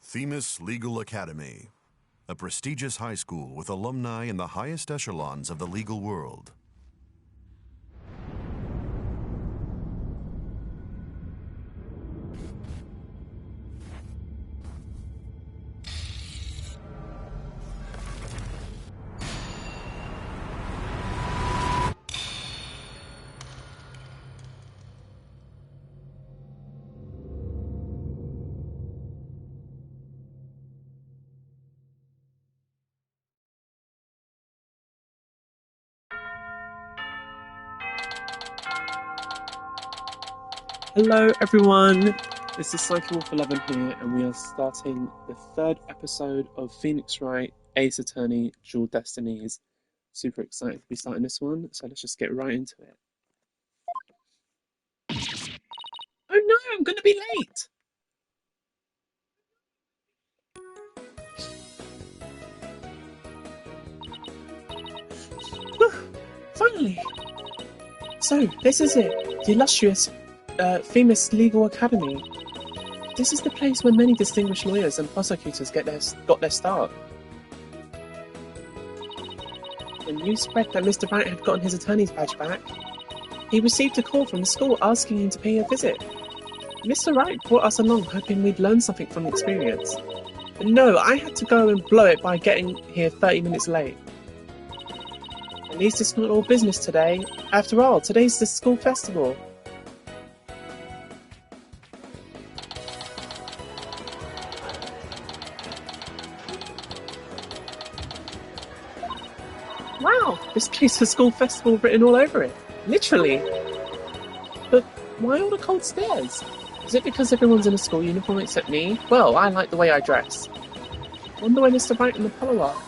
Themis Legal Academy, a prestigious high school with alumni in the highest echelons of the legal world. Hello everyone, this is Wolf11 here, and we are starting the third episode of Phoenix Wright, Ace Attorney, Dual Destinies. Super excited to be starting this one, so let's just get right into it. Oh no, I'm going to be late! Whew, finally! So, this is it, the illustrious Themis Legal Academy. This is the place where many distinguished lawyers and prosecutors got their start. When news spread that Mr. Wright had gotten his attorney's badge back, he received a call from the school asking him to pay a visit. Mr. Wright brought us along hoping we'd learn something from the experience. But no, I had to go and blow it by getting here 30 minutes late. At least it's not all business today. After all, today's the school festival. Wow, this place has school festival written all over it. Literally. But why all the cold stairs? Is it because everyone's in a school uniform except me? Well, I like the way I dress. Wonder where Mr. Wright and Apollo are.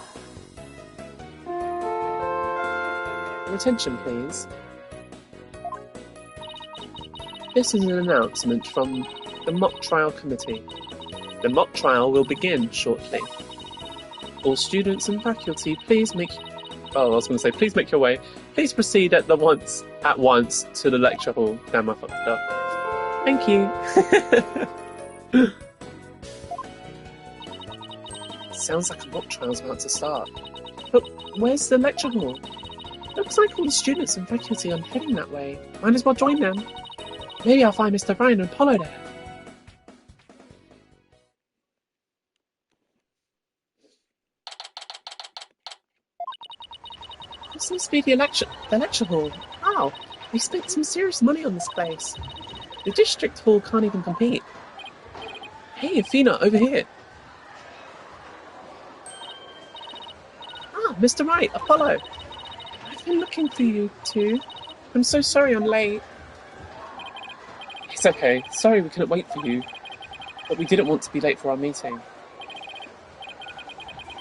Your attention, please. This is an announcement from the mock trial committee. The mock trial will begin shortly. All students and faculty, please make your way. Please proceed at once to the lecture hall. Damn, I fucked it up. Thank you. Sounds like a mock trial's about to start. But where's the lecture hall? Looks like all the students and faculty are heading that way. Might as well join them. Maybe I'll find Mr. Ryan and Apollo there. This must be the lecture hall. Wow, we spent some serious money on this place. The district hall can't even compete. Hey, Athena, over here. Ah, Mr. Wright, Apollo. I've been looking for you two. I'm so sorry I'm late. It's okay. Sorry we couldn't wait for you. But we didn't want to be late for our meeting.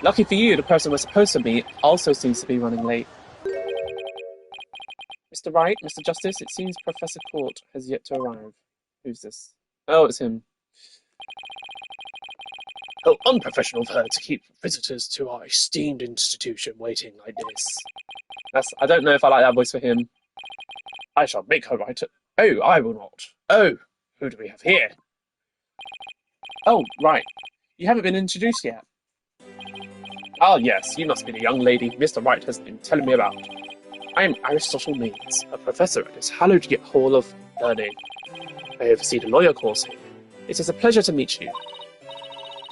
Lucky for you, the person we're supposed to meet also seems to be running late. Mr. Wright, Mr. Justice, it seems Professor Court has yet to arrive. Who's this? Oh, it's him. How unprofessional of her to keep visitors to our esteemed institution waiting like this. I don't know if I like that voice for him. I shall make her write it. Oh, I will not. Oh, who do we have here? Oh, right. You haven't been introduced yet. Ah, yes, you must be the young lady Mr. Wright has been telling me about. I am Aristotle Means, a professor at this hallowed Hall of Learning. I oversee the lawyer course here. It is a pleasure to meet you.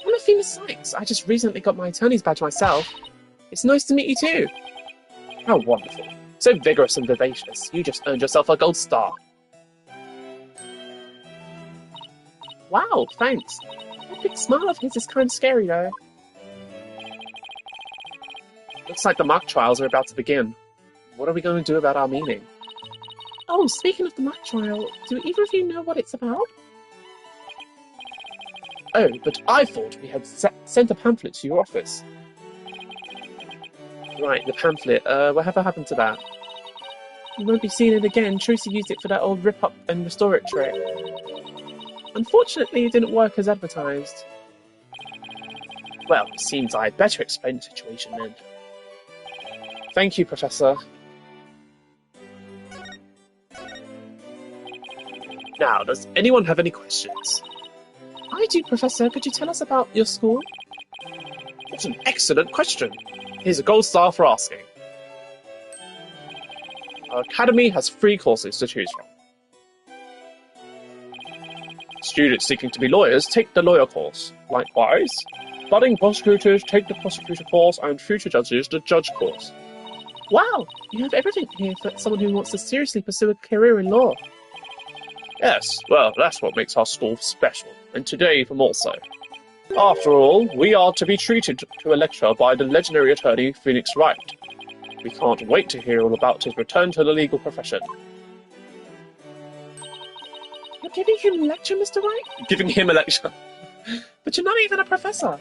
I'm Athena Sykes. I just recently got my attorney's badge myself. It's nice to meet you too. How wonderful. So vigorous and vivacious. You just earned yourself a gold star. Wow, thanks. That big smile of his is kind of scary though. Looks like the mock trials are about to begin. What are we going to do about our meeting? Oh, speaking of the mock trial, do either of you know what it's about? Oh, but I thought we had sent a pamphlet to your office. Right, the pamphlet. Whatever happened to that? You won't be seeing it again. Tracy used it for that old rip-up and restore it trick. Unfortunately, it didn't work as advertised. Well, it seems I'd better explain the situation then. Thank you, Professor. Now, does anyone have any questions? I do, Professor. Could you tell us about your school? What an excellent question. Here's a gold star for asking. Our academy has 3 courses to choose from. Students seeking to be lawyers take the lawyer course. Likewise, budding prosecutors take the prosecutor course and future judges the judge course. Wow, you have everything here for someone who wants to seriously pursue a career in law. Yes, well, that's what makes our school special, and today even more so. After all, we are to be treated to a lecture by the legendary attorney Phoenix Wright. We can't wait to hear all about his return to the legal profession. You're giving him a lecture, Mr. Wright? Giving him a lecture? But you're not even a professor.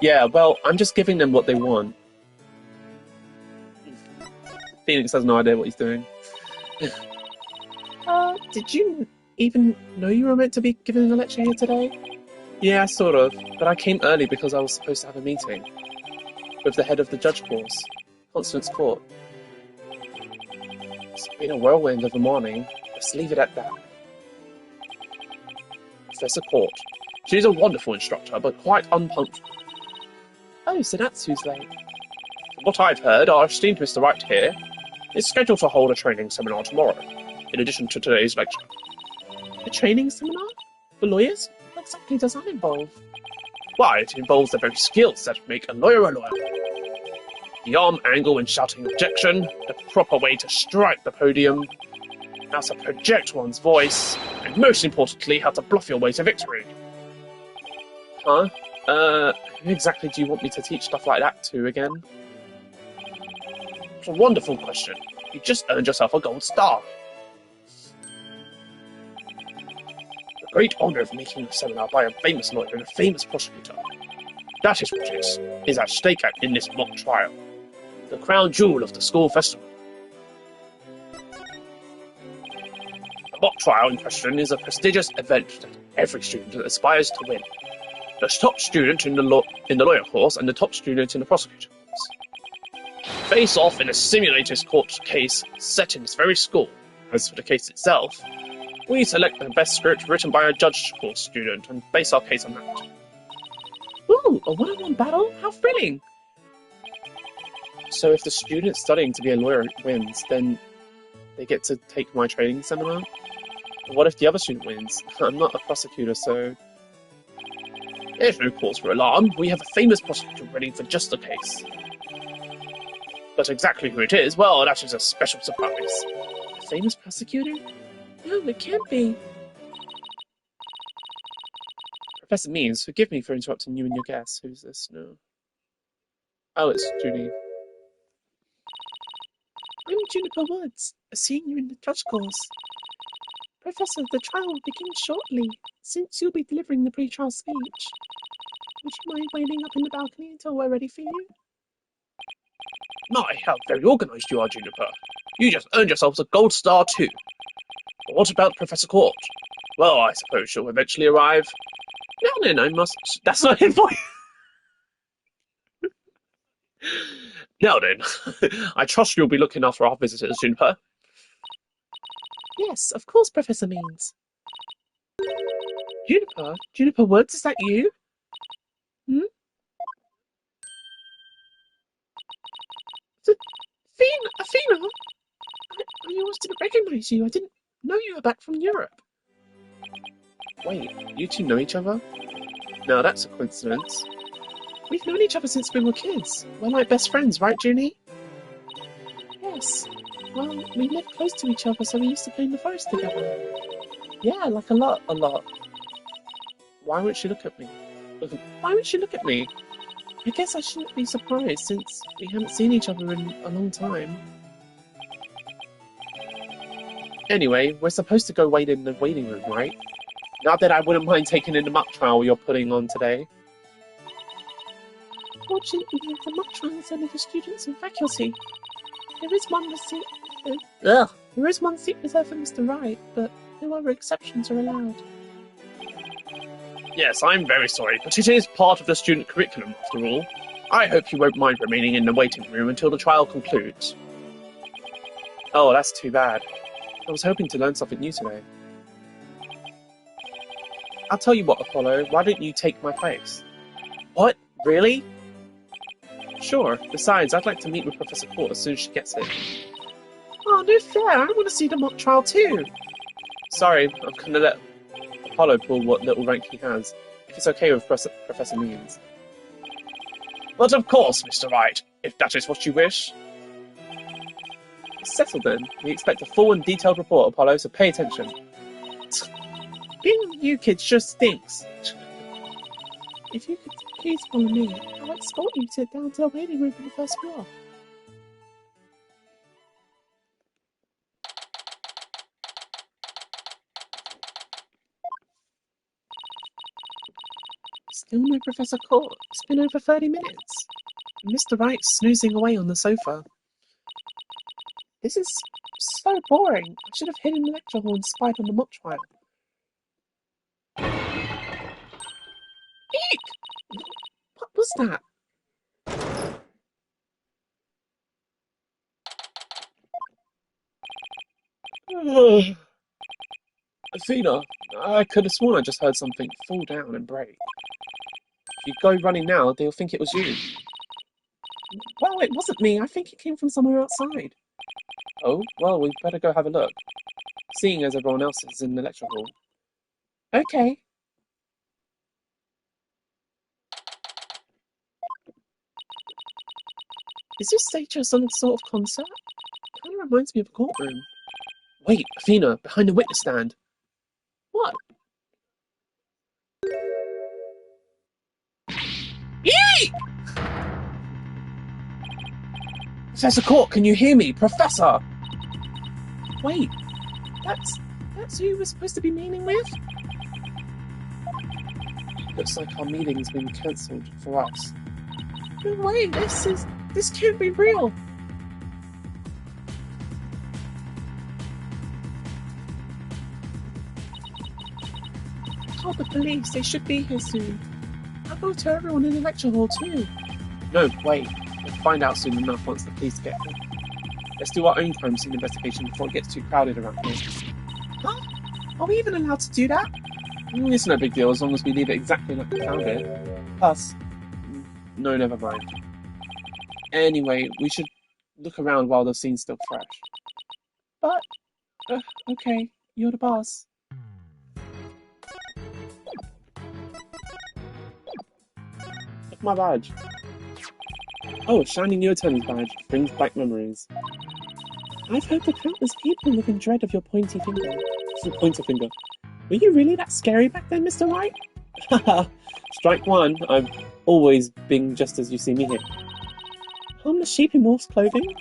Yeah, well, I'm just giving them what they want. Phoenix has no idea what he's doing. Did you even know you were meant to be giving a lecture here today? Yeah, sort of, but I came early because I was supposed to have a meeting with the head of the judge course, Constance Court. It's been a whirlwind of a morning. Let's leave it at that. Professor Court. She's a wonderful instructor, but quite unpunctual. Oh, so that's who's late. From what I've heard, our esteemed Mr. Wright here is scheduled to hold a training seminar tomorrow, in addition to today's lecture. A training seminar? For lawyers? What exactly does that involve? Why, it involves the very skills that make a lawyer a lawyer. The arm angle when shouting objection, the proper way to strike the podium, how to project one's voice, and most importantly, how to bluff your way to victory. Huh? Who exactly do you want me to teach stuff like that to again? It's a wonderful question. You just earned yourself a gold star. The great honour of making a seminar by a famous lawyer and a famous prosecutor. That is what is at stake in this mock trial. The crown jewel of the school festival. The mock trial in question is a prestigious event that every student aspires to win. The top student in the lawyer course and the top student in the prosecutor course face off in a simulated court case set in this very school. As for the case itself, we select the best script written by a judge course student and base our case on that. Ooh, a one-on-one battle? How thrilling! So if the student studying to be a lawyer wins, then they get to take my training seminar? What if the other student wins? I'm not a prosecutor, so... There's no cause for alarm. We have a famous prosecutor ready for just the case. But exactly who it is, well, that is a special surprise. A famous prosecutor? No, it can't be. Professor Means, forgive me for interrupting you and your guests. Who's this? No. Oh, it's Judy. I'm Juniper Woods, a senior in the judge course. Professor, the trial will begin shortly, since you'll be delivering the pre-trial speech. Would you mind waiting up in the balcony until we're ready for you? My, how very organised you are, Juniper. You just earned yourselves a gold star too. But what about Professor Court? Well, I suppose she'll eventually arrive. Now then, I must... That's not his voice! Now then, I trust you'll be looking after our visitors, Juniper. Yes, of course, Professor Means. Juniper? Juniper Woods, is that you? Athena? I almost didn't recognise you. I didn't know you were back from Europe. Wait, you two know each other? No, that's a coincidence. We've known each other since we were kids. We're like best friends, right, Junie? Yes. Well, we lived close to each other, so we used to play in the forest together. Yeah, like a lot. Why won't she look at me? Why won't she look at me? I guess I shouldn't be surprised, since we haven't seen each other in a long time. Anyway, we're supposed to go wait in the waiting room, right? Not that I wouldn't mind taking in the mock trial you're putting on today. Fortunately, the mock trial is only for students and faculty. There is one seat reserved for Mr. Wright, but no other exceptions are allowed. Yes, I'm very sorry, but it is part of the student curriculum, after all. I hope you won't mind remaining in the waiting room until the trial concludes. Oh, that's too bad. I was hoping to learn something new today. I'll tell you what, Apollo, why don't you take my place? What? Really? Sure. Besides, I'd like to meet with Professor Court as soon as she gets here. Oh, no fair. I want to see the mock trial too. Sorry, I'm going to let Apollo pull what little rank he has, if it's okay with Professor Means. But of course, Mr. Wright, if that is what you wish. Settled then. We expect a full and detailed report, Apollo, so pay attention. Being with you kids just stinks. If you could please follow me, I'll escort you down to the waiting room for the first floor. Still no Professor Court. It's been over 30 minutes. Mr. Wright's snoozing away on the sofa. This is so boring. I should have hidden the lecture hall and spied on the mock trial. Eek! What was that? Athena, I could have sworn I just heard something fall down and break. If you go running now, they'll think it was you. Well, it wasn't me. I think it came from somewhere outside. Oh, well, we'd better go have a look. Seeing as everyone else is in the lecture hall. Okay. Is this stage some sort of concert? Kind of reminds me of a courtroom. Wait, Athena, behind the witness stand. What? Eek! Professor Court, can you hear me? Professor! Wait, that's who you were supposed to be meeting with? Looks like our meeting's been cancelled for us. No way, this can't be real. Oh, the police, they should be here soon. I'll go to everyone in the lecture hall too. No, wait. We'll find out soon enough once the police get here. Let's do our own crime scene investigation before it gets too crowded around here. Huh? Are we even allowed to do that? It's no big deal as long as we leave it exactly like we found it. Plus, no, never mind. Anyway, we should look around while the scene's still fresh. But, okay, you're the boss. Look my badge. Oh, a shiny new attendance badge brings back memories. I've heard the countless people live in dread of your pointy finger. Pointer finger. Were you really that scary back then, Mr. Wright? Haha. Strike one. I've always been just as you see me here. Harmless sheep in wolf's clothing?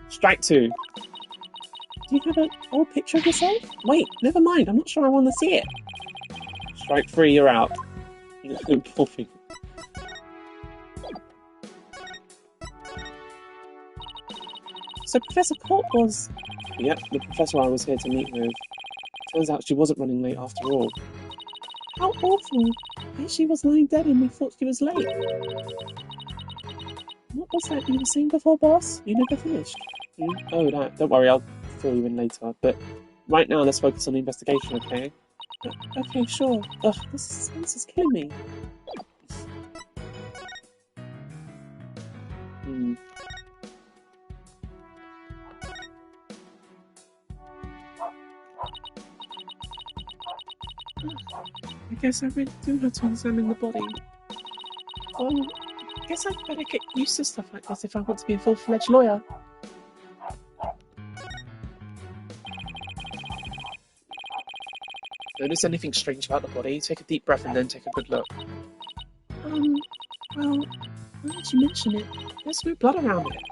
Strike two. Do you have an old picture of yourself? Wait, never mind. I'm not sure I want to see it. Strike three. You're out. Poor thing. So Professor Court was... Yep, the professor I was here to meet with. Turns out she wasn't running late after all. How awful! Here she was lying dead and we thought she was late. What was that you were saying before, boss? You never finished. Oh, that. Don't worry, I'll fill you in later. But right now, let's focus on the investigation, okay? Okay, sure. Ugh, this suspense is killing me. I guess I really do have to examine the body. Well, I guess I'd better get used to stuff like this if I want to be a full-fledged lawyer. Notice anything strange about the body? Take a deep breath and then take a good look. Well, now that you mention it, there's no blood around it.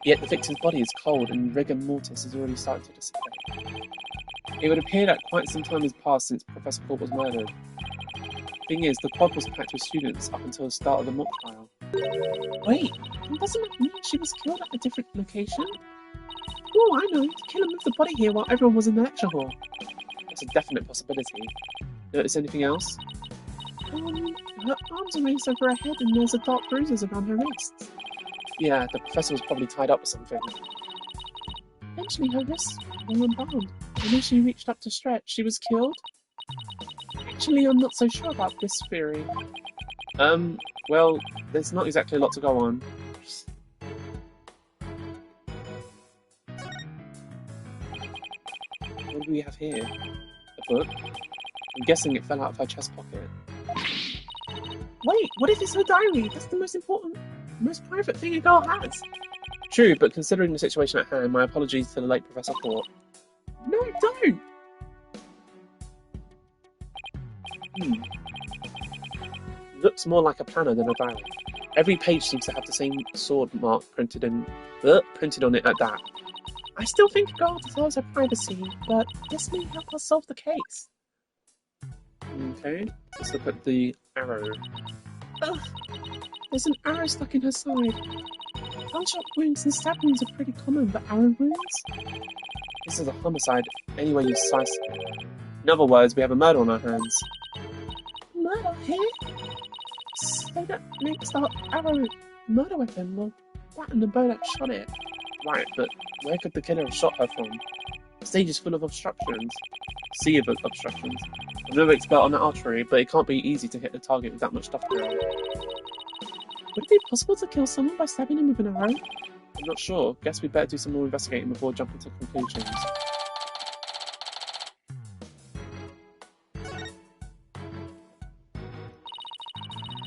Yet the victim's body is cold and rigor mortis has already started to dissipate. It would appear that quite some time has passed since Professor Court was murdered. Thing is, the quad was packed with students up until the start of the mock trial. Wait, doesn't it mean she was killed at a different location? Oh, I know, the killer moved the body here while everyone was in the lecture hall. That's a definite possibility. Notice anything else? Her arms are raised over her head and there's a dark bruises around her wrists. Yeah, the professor was probably tied up with something. Eventually her wrists were unbound, and when she reached up to stretch, she was killed. Actually, I'm not so sure about this theory. Well, there's not exactly a lot to go on. What do we have here? A book? I'm guessing it fell out of her chest pocket. Wait, what if it's her diary? That's the most important, most private thing a girl has. True, but considering the situation at hand, my apologies to the late Professor Court. No, don't! Looks more like a planner than a diary. Every page seems to have the same sword mark printed on it at that. I still think a girl deserves her privacy, but this may help us solve the case. Okay, let's look at the arrow. Ugh, there's an arrow stuck in her side. Gunshot wounds and stab wounds are pretty common, but arrow wounds? This is a homicide, any way you slice it. In other words, we have a murder on our hands. Murder here? So that makes the arrow murder weapon, well, that and the bow that shot it. Right, but where could the killer have shot her from? The stage is full of obstructions. Sea of obstructions. I'm no expert on the archery, but it can't be easy to hit the target with that much stuff around. Would it be possible to kill someone by stabbing him with an arrow? I'm not sure. Guess we'd better do some more investigating before jumping to conclusions.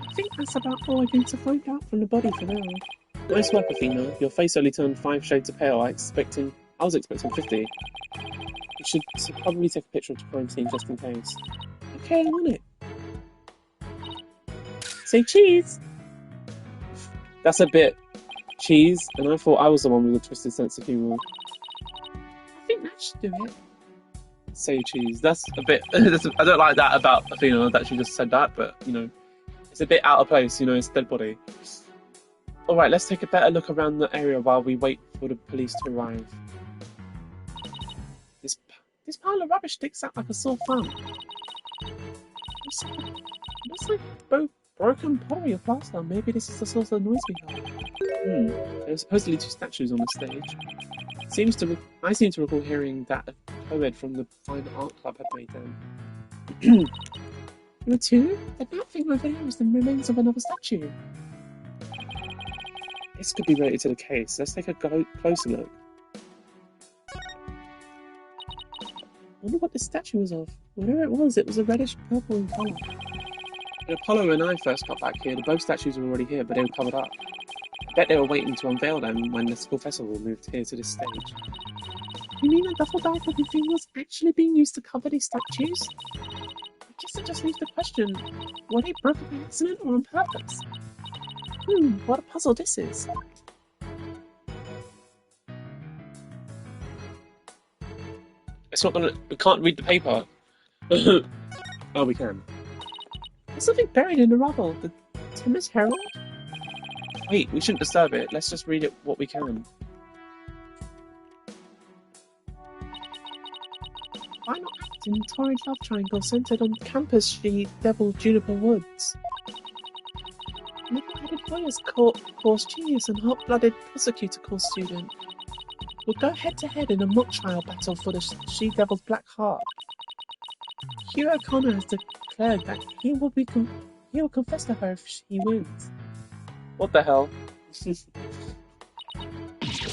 I think that's about all I'm going to find out from the body for now. Nice work, Athena. Your face only turned 5 shades of pale. I was expecting 50. You should probably take a picture of the crime scene just in case. Okay, I'm on it. Say cheese! That's a bit cheese, and I thought I was the one with a twisted sense of humour. I think that should do it. Say cheese. That's a bit... I don't like that about Athena, that she just said that, but, you know, it's a bit out of place, you know, it's a dead body. Alright, let's take a better look around the area while we wait for the police to arrive. This pile of rubbish sticks out like a sore thumb. Looks like both broken pottery or plaster. Maybe this is the source of the noise we heard. There's supposedly 2 statues on the stage. I seem to recall hearing that a co-ed from the Fine Art Club had made them. Number 2? The black thing over there is the remains of another statue. This could be related to the case. Let's take a closer look. I wonder what this statue was of. Whatever it was a reddish purple in colour. When Apollo and I first got back here, both statues were already here, but they were covered up. I bet they were waiting to unveil them when the school festival moved here to this stage. You mean the duffel bag looking thing was actually being used to cover these statues? I guess it just leaves the question, were they broken by accident or on purpose? What a puzzle this is. We can't read the paper. Oh, we can. There's something buried in the rubble. The Timmins Herald? Wait, we shouldn't disturb it. Let's just read it what we can. Final act in Torrid Love Triangle centered on campus She Devil Juniper Woods. Level-headed lawyers cause genius and hot-blooded prosecutor cause student will go head-to-head in a mock trial battle for the She-Devil's Black Heart. Hugh O'Connor has declared that he will confess to her if he wins. What the hell?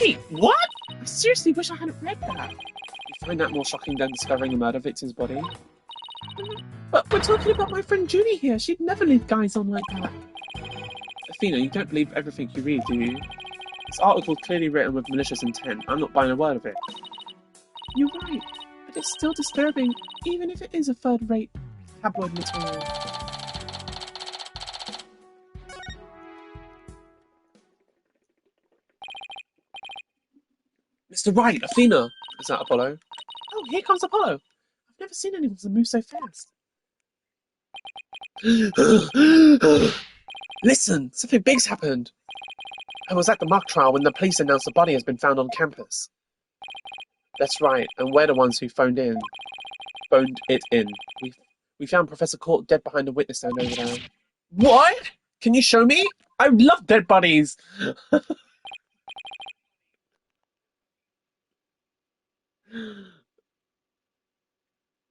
Wait, what? I seriously wish I hadn't read that. You find that more shocking than discovering a murder victim's body? But we're talking about my friend Junie here. She'd never leave guys on like that. Athena, you don't believe everything you read, do you? This article is clearly written with malicious intent. I'm not buying a word of it. You're right, but it's still disturbing, even if it is a third-rate tabloid material. Mr. Wright, Athena! Is that Apollo? Oh, here comes Apollo! I've never seen anyone move so fast. Listen, something big's happened. I was at the mock trial when the police announced the body has been found on campus. That's right, and we're the ones who phoned it in. We found Professor Court dead behind the witness stand over there. What? Can you show me? I love dead bodies!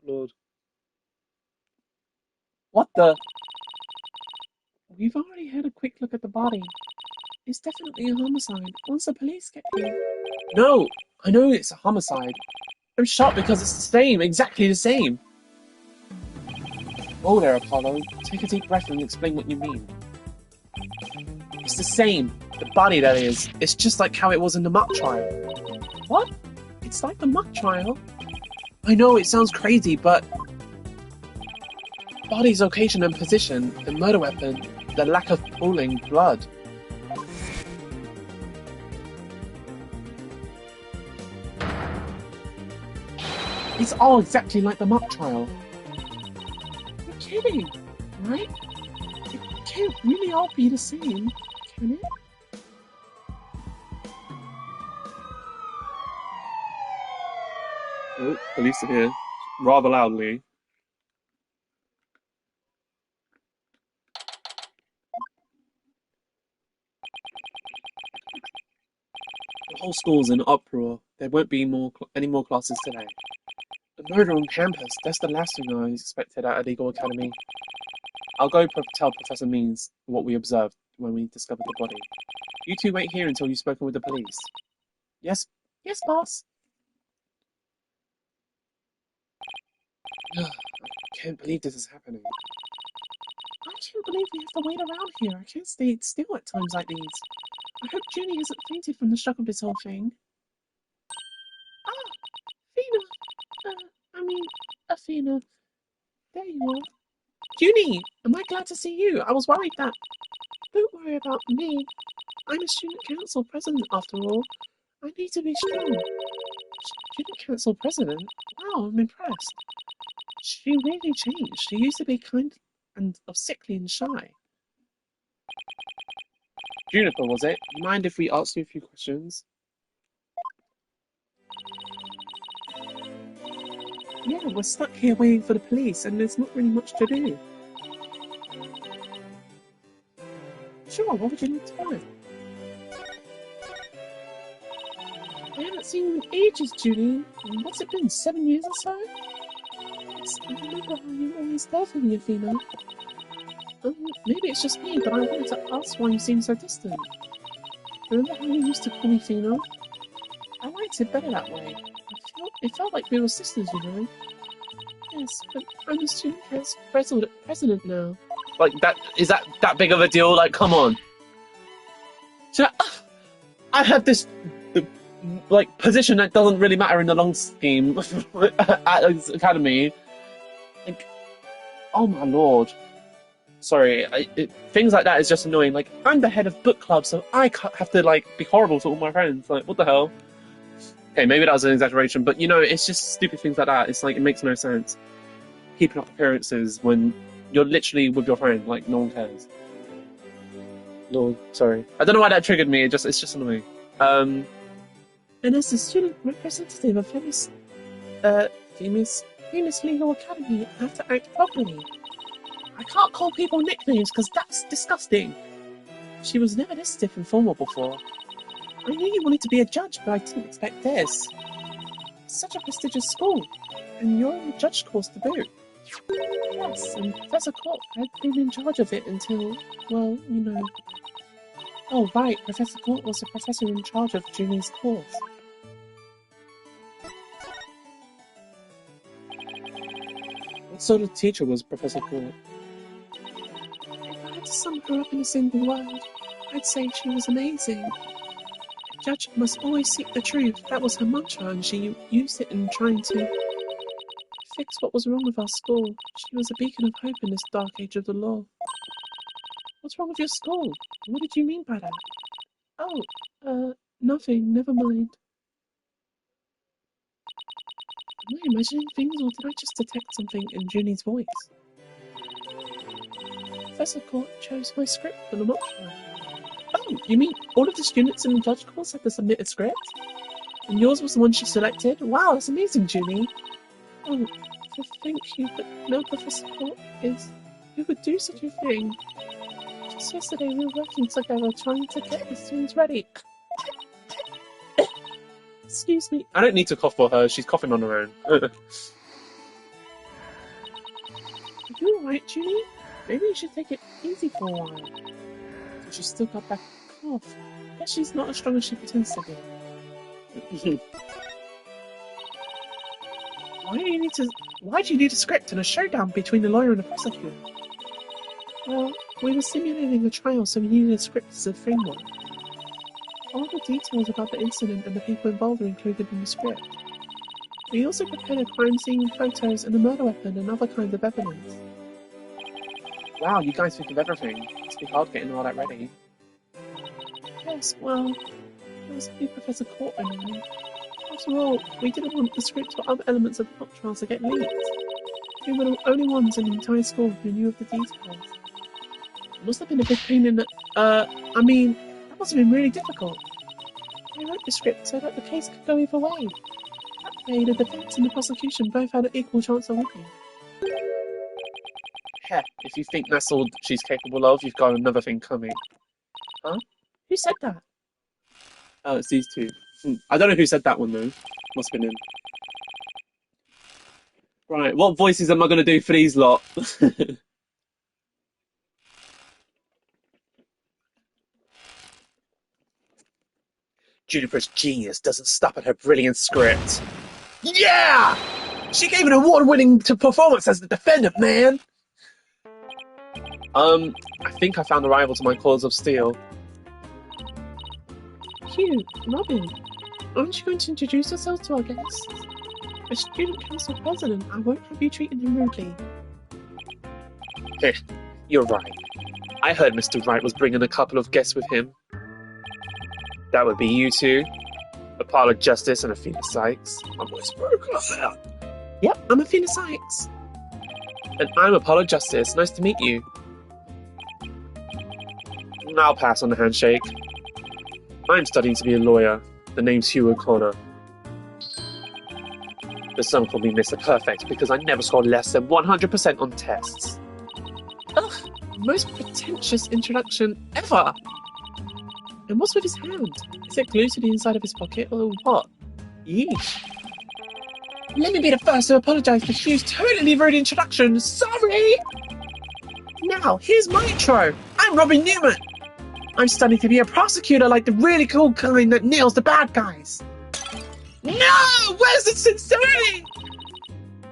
Lord. What the? We've already had a quick look at the body. It's definitely a homicide. Once the police get here. No, I know it's a homicide. I'm shocked because it's the same, exactly the same. Oh there, Apollo. Take a deep breath and explain what you mean. It's the same. The body, that is. It's just like how it was in the mock trial. What? It's like the mock trial? I know, it sounds crazy, but... body's location and position, the murder weapon, the lack of pooling blood. It's all exactly like the mock trial. You're kidding, right? It can't really all be the same, can it? Oh, police are here. Rather loudly. The whole school's in uproar. There won't be any more classes today. A murder on campus, that's the last thing I expected at a legal academy. I'll go tell Professor Means what we observed when we discovered the body. You two wait here until you've spoken with the police. Yes, boss. I can't believe this is happening. I can't believe we have to wait around here. I can't stay still at times like these. I hope Junie hasn't fainted from the shock of this whole thing. Ah, Fina. Athena. There you are. Junie, am I glad to see you? I was worried that... Don't worry about me. I'm a student council president, after all. I need to be strong. Student council president? Wow, I'm impressed. She really changed. She used to be kind and sickly and shy. Juniper, was it? You mind if we ask you a few questions? Yeah, we're stuck here waiting for the police, and there's not really much to do. Sure, what would you like to know? I haven't seen you in ages, Julie. What's it been, 7 years or so? Yes, I remember how you always there for me, Athena. Maybe it's just me, but I wanted to ask why you seem so distant. Remember how you used to call me Fina? I liked it better that way. It felt like we were sisters, you know? Yes, but I'm a student president now. Like, is that big of a deal? Like, come on. So, I have this, position that doesn't really matter in the long scheme at this academy. Like, oh my lord. Sorry, things like that is just annoying. Like, I'm the head of book club, so I have to, be horrible to all my friends. Like, what the hell? Okay, maybe that was an exaggeration, but, it's just stupid things like that. It's like, it makes no sense. Keeping up appearances when you're literally with your friend, like, no one cares. Lord, sorry. I don't know why that triggered me, it's just annoying. And as the student representative of famous legal academy, I have to act properly. I can't call people nicknames because that's disgusting. She was never this stiff and formal before. I knew you wanted to be a judge, but I didn't expect this. It's such a prestigious school, and you're in the judge course to boot. Yes, and Professor Court had been in charge of it until, well, you know. Oh, right, Professor Court was the professor in charge of Junie's course. What sort of teacher was Professor Court? If I had to sum her up in a single word, I'd say she was amazing. A judge must always seek the truth. That was her mantra, and she used it in trying to fix what was wrong with our school. She was a beacon of hope in this dark age of the law. What's wrong with your school? What did you mean by that? Oh, nothing. Never mind. Am I imagining things, or did I just detect something in Junie's voice? Professor Court chose my script for the mock trial. Oh, you mean all of the students in the judge course had to submit a script? And yours was the one she selected? Wow, that's amazing, Junie. Oh, thank you, but no, Professor Court who would do such a thing? Just yesterday we were working together trying to get the students ready. Excuse me. I don't need to cough for her, she's coughing on her own. Are you alright, Junie? Maybe you should take it easy for a while. So she's still got that cough. Guess she's not as strong as she pretends to be. Why do you need a script and a showdown between the lawyer and the prosecutor? Well, we were simulating a trial, so we needed a script as a framework. All the details about the incident and the people involved are included in the script. We also prepared a crime scene, photos, and a murder weapon and other kinds of evidence. Wow, you guys think of everything. It's be hard getting all that ready. Yes, well, it was only Professor Court and I. After all, we didn't want the script or other elements of the mock trials to get leaked. We were the only ones in the entire school who knew of the details. It must have been a big pain in the... that must have been really difficult. I wrote the script so that the case could go either way. That way, the defense and the prosecution both had an equal chance of winning. Heh, if you think that's all she's capable of, you've got another thing coming. Huh? Who said that? Oh, it's these two. I don't know who said that one, though. Must have been him. Right, what voices am I going to do for these lot? Juniper's genius doesn't stop at her brilliant script. Yeah! She gave an award-winning performance as the defendant, man! I think I found a rival to my Cause of Steel. Hugh, Robin, aren't you going to introduce yourself to our guests? As student council president, I won't have you treating him rudely. You're right. I heard Mr. Wright was bringing a couple of guests with him. That would be you two, Apollo Justice and Athena Sykes. My voice broke out. Yep, I'm Athena Sykes. And I'm Apollo Justice. Nice to meet you. I'll pass on the handshake. I'm studying to be a lawyer. The name's Hugh O'Connor. But some call me Mr. Perfect because I never scored less than 100% on tests. Ugh, most pretentious introduction ever! And what's with his hand? Is it glued to the inside of his pocket or what? Yeesh. Let me be the first to apologise for Hugh's totally rude introduction. Sorry! Now, here's my intro. I'm Robin Newman. I'm studying to be a prosecutor like the really cool kind that nails the bad guys. No! Where's the sincerity?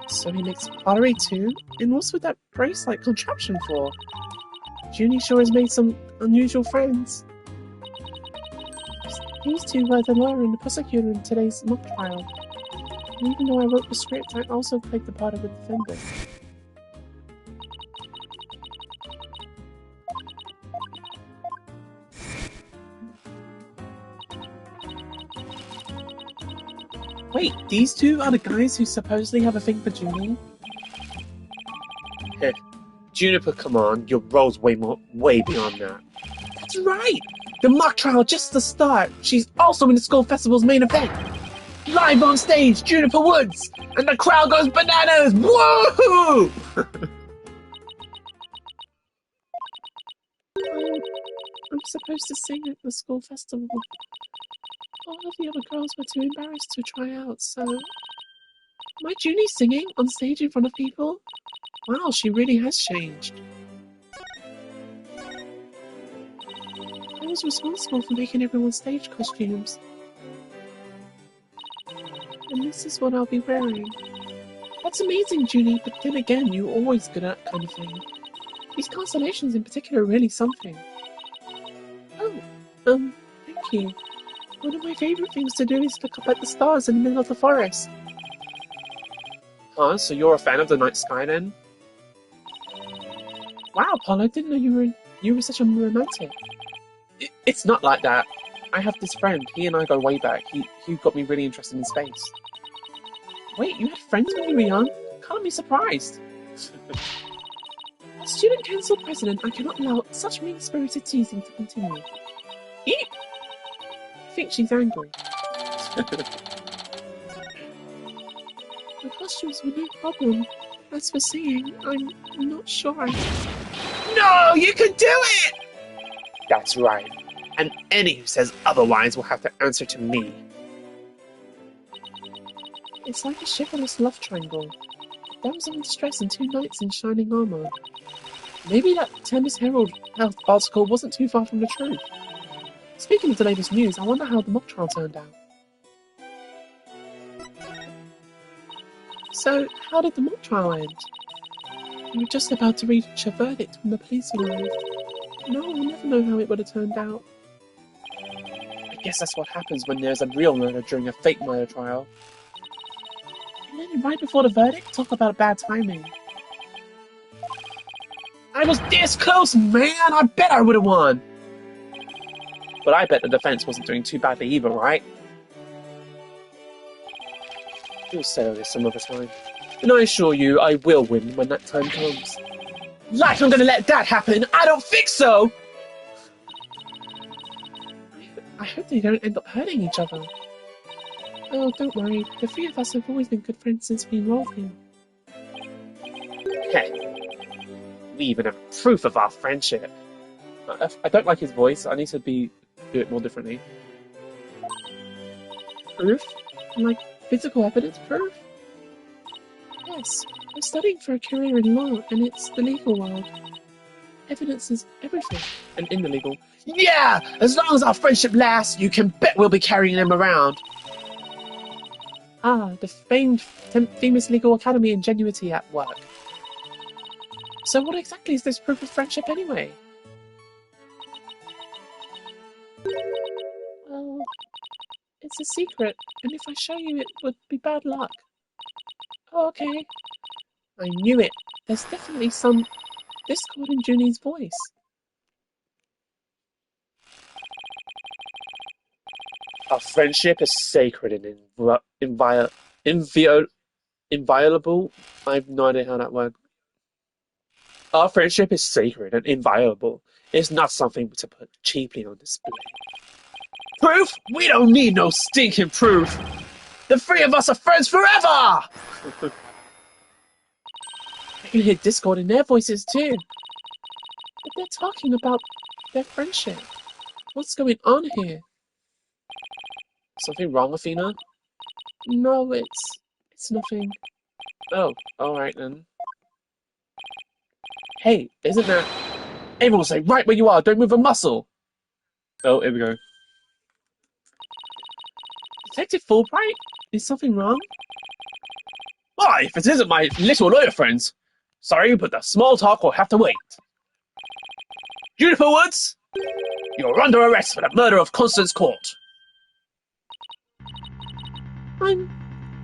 So he makes pottery too? And what's with that brace-like contraption for? Junie sure has made some unusual friends. These two were the lawyer and the prosecutor in today's mock trial. And even though I wrote the script, I also played the part of the defendant. Wait, these two are the guys who supposedly have a thing for Junie? Heh, Juniper, come on, your role's way beyond that. That's right! The mock trial just the start. She's also in the school festival's main event. Live on stage, Juniper Woods, and the crowd goes bananas! Woo! I'm supposed to sing at the school festival. All of the other girls were too embarrassed to try out, so... My Junie singing on stage in front of people? Wow, she really has changed. I was responsible for making everyone's stage costumes. And this is what I'll be wearing. That's amazing, Junie, but then again, you're always good at that kind of thing. These constellations in particular are really something. Oh, thank you. One of my favourite things to do is look up at the stars in the middle of the forest. Huh, so you're a fan of the night sky then? Wow, Paul, I didn't know you were such a romantic. It's not like that. I have this friend. He and I go way back. He got me really interested in space. Wait, you had friends when you were young? Can't be surprised. As student council president, I cannot allow such mean-spirited teasing to continue. Eep! I think she's angry. The costumes were no problem. As for singing, I'm not sure. No, you can do it! That's right. And any who says otherwise will have to answer to me. It's like a chivalrous love triangle. damsel in distress and 2 knights in shining armor. Maybe that Tennis Herald article wasn't too far from the truth. Speaking of the latest news, I wonder how the mock trial turned out. So, how did the mock trial end? We were just about to reach a verdict when the police arrived. No, we'll never know how it would have turned out. I guess that's what happens when there's a real murder during a fake murder trial. And then right before the verdict, talk about bad timing. I was this close, man! I bet I would have won! But I bet the defense wasn't doing too badly either, right? We'll settle this some other time. And I assure you, I will win when that time comes. Like I'm gonna let that happen? I don't think so! I hope they don't end up hurting each other. Oh, don't worry. The 3 of us have always been good friends since we enrolled here. Hey. We even have proof of our friendship. I don't like his voice. I need to do it more differently. Proof? Like physical evidence proof? Yes. I'm studying for a career in law, and it's the legal world. Evidence is everything. And in the legal. Yeah! As long as our friendship lasts, you can bet we'll be carrying them around. Ah, the famed famous legal academy ingenuity at work. So what exactly is this proof of friendship anyway? Well, it's a secret, and if I show you it would be bad luck. Oh, okay. I knew it. There's definitely some discord in Junie's voice. Our friendship is sacred and inviolable. I have no idea how that works. Our friendship is sacred and inviolable. It's not something to put cheaply on display. Proof? We don't need no stinking proof. The 3 of us are friends forever! I can hear discord in their voices too. But they're talking about their friendship. What's going on here? Something wrong, Athena? No, it's nothing. Oh, alright then. Hey, isn't that... Everyone say right where you are, don't move a muscle! Oh, here we go. Detective Fulbright? Is something wrong? Why, if it isn't my little lawyer friends. Sorry, but the small talk will have to wait. Juniper Woods, you're under arrest for the murder of Constance Court.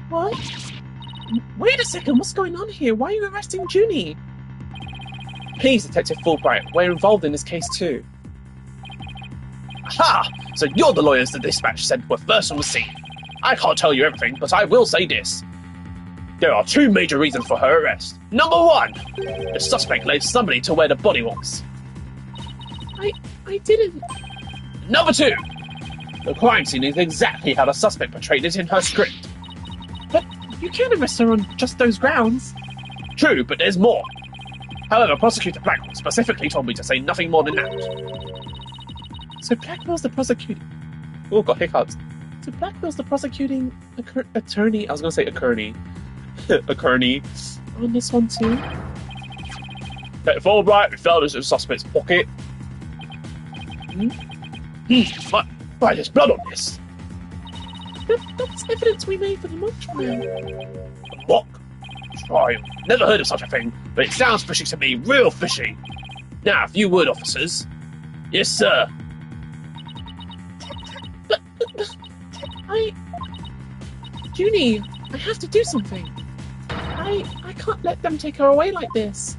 What? Wait a second, what's going on here? Why are you arresting Junie? Please, Detective Fulbright, we're involved in this case too. Aha! So you're the lawyers the dispatch said were first on the scene. I can't tell you everything, but I will say this. There are 2 major reasons for her arrest. Number 1, the suspect led somebody to where the body was. I didn't. Number 2, the crime scene is exactly how the suspect portrayed it in her script. But you can't arrest her on just those grounds. True, but there's more. However, Prosecutor Blackwell specifically told me to say nothing more than that. So Blackwell's the prosecutor. Oh, got hiccups. So Blackwell's the prosecuting attorney. I was going to say attorney. Attorney. On this one too? Detective Fulbright, we found this in the suspect's pocket. Why, there's blood on this. That's evidence we made for the mock trial. Mock trial? Never heard of such a thing, but it sounds fishy to me, real fishy. Now, if you would, officers. Yes, sir. But Junie, I have to do something. I can't let them take her away like this.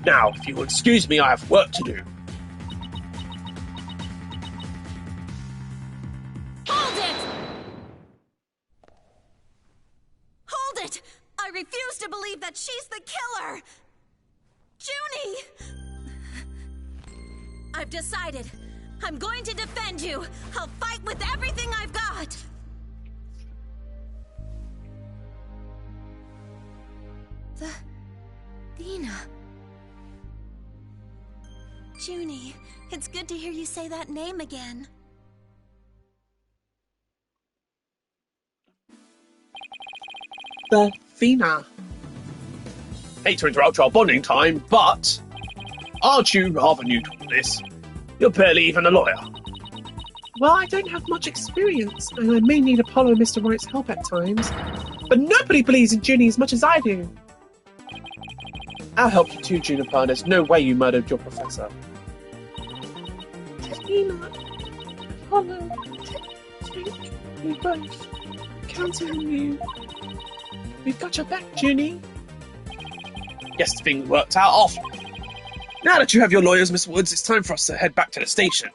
Now, if you will excuse me, I have work to do. Hold it! Hold it! I refuse to believe that she's the killer! Junie! I've decided. I'm going to defend you. I'll fight with everything I've got. Dina. Junie, it's good to hear you say that name again. Josephina. Hate to interrupt your bonding time, but aren't you rather new to all this? You're barely even a lawyer. Well, I don't have much experience, and I may need Apollo and Mr. Wright's help at times. But nobody believes in Junie as much as I do. I'll help you too, Juniper. There's no way you murdered your professor. Tina, Apollo, we both counting on you. We've got your back, Junie. Yes, things worked out awfully. Now that you have your lawyers, Miss Woods, it's time for us to head back to the station.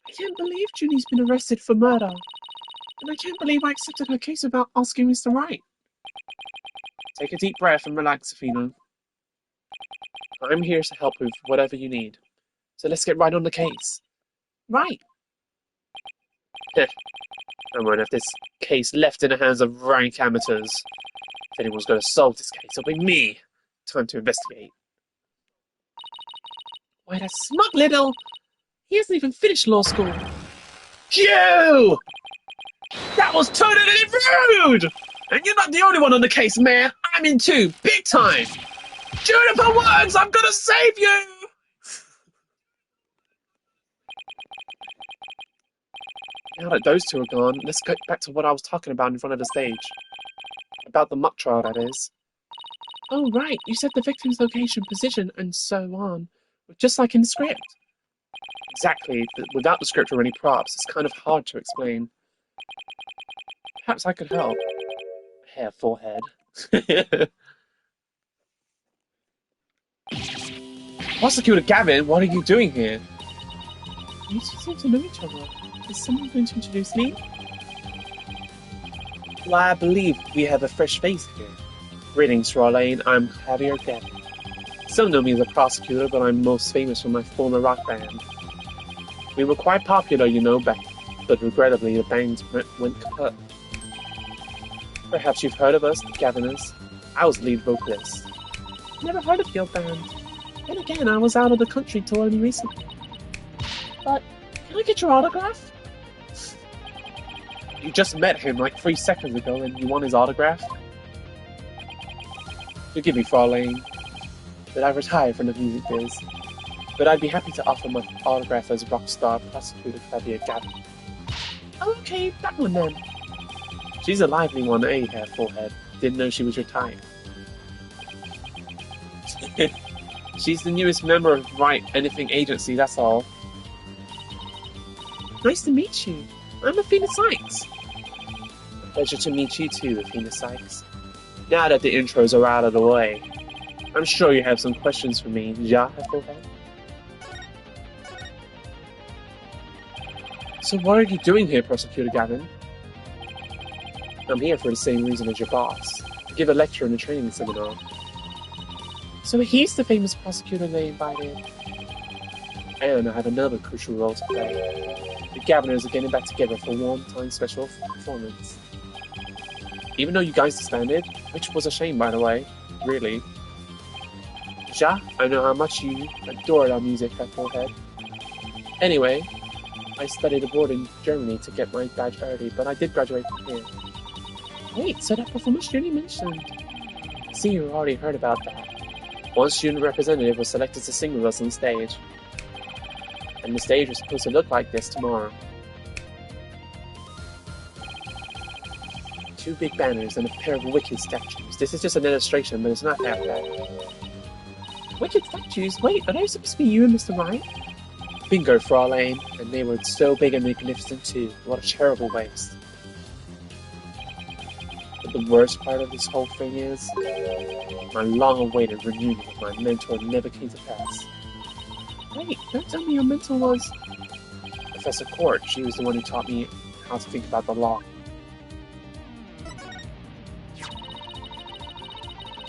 I can't believe Junie's been arrested for murder. And I can't believe I accepted her case without asking Mr. Wright. Take a deep breath and relax, Athena. I'm here to help with whatever you need. So let's get right on the case. Right. I won't have this case left in the hands of rank amateurs. If anyone's going to solve this case, it'll be me. Time to investigate. Why, that smug little... He hasn't even finished law school. You! That was totally rude! And you're not the only one on the case, man. I'm in too, big time. Juniper Words, I'm gonna save you! Now that those two are gone, let's get back to what I was talking about in front of the stage. About the mock trial, that is. Oh, right. You said the victim's location, position, and so on. Just like in the script. Exactly. Without the script or any props, it's kind of hard to explain. Perhaps I could help. Hair, forehead. Prosecutor Gavin, what are you doing here? You two seem to know each other. Is someone going to introduce me? Well, I believe we have a fresh face here. Greetings, Rawlane. I'm Javier Gavin. Some know me as a prosecutor, but I'm most famous for my former rock band. We were quite popular, you know, back, but regrettably the band went kaput. Perhaps you've heard of us, the Gaviners. I was lead vocalist. Never heard of your band. Then again, I was out of the country till only recently. But, can I get your autograph? You just met him like 3 seconds ago and you want his autograph? Forgive me, Fraulein, but I retired from the music biz. But I'd be happy to offer my autograph as rock star prosecutor Javier Gavin. Okay, that one then. She's a lively one, eh, hair forehead. Didn't know she was your type. She's the newest member of Wright Anything Agency, that's all. Nice to meet you. I'm Athena Sykes. Pleasure to meet you too, Athena Sykes. Now that the intros are out of the way, I'm sure you have some questions for me, ja, Head? So what are you doing here, Prosecutor Gavin? I'm here for the same reason as your boss, to give a lecture and a training seminar. So he's the famous prosecutor they invited. And I have another crucial role to play. The Gaviners are getting back together for a one-time special performance. Even though you guys disbanded, which was a shame, by the way, really. Ja, I know how much you adored our music, Head. Anyway, I studied abroad in Germany to get my badge early, but I did graduate from here. Wait, so that performance Junie mentioned. See, you already heard about that. One student representative was selected to sing with us on stage. And the stage was supposed to look like this tomorrow. 2 big banners and a pair of wicked statues. This is just an illustration, but it's not that bad. Wicked statues? Wait, are they supposed to be you and Mr. Wright? Bingo, Fraulein. And they were so big and magnificent too. What a terrible waste. But the worst part of this whole thing is, my long-awaited reunion with my mentor never came to pass. Wait, don't tell me your mentor was... Professor Court. She was the one who taught me how to think about the law.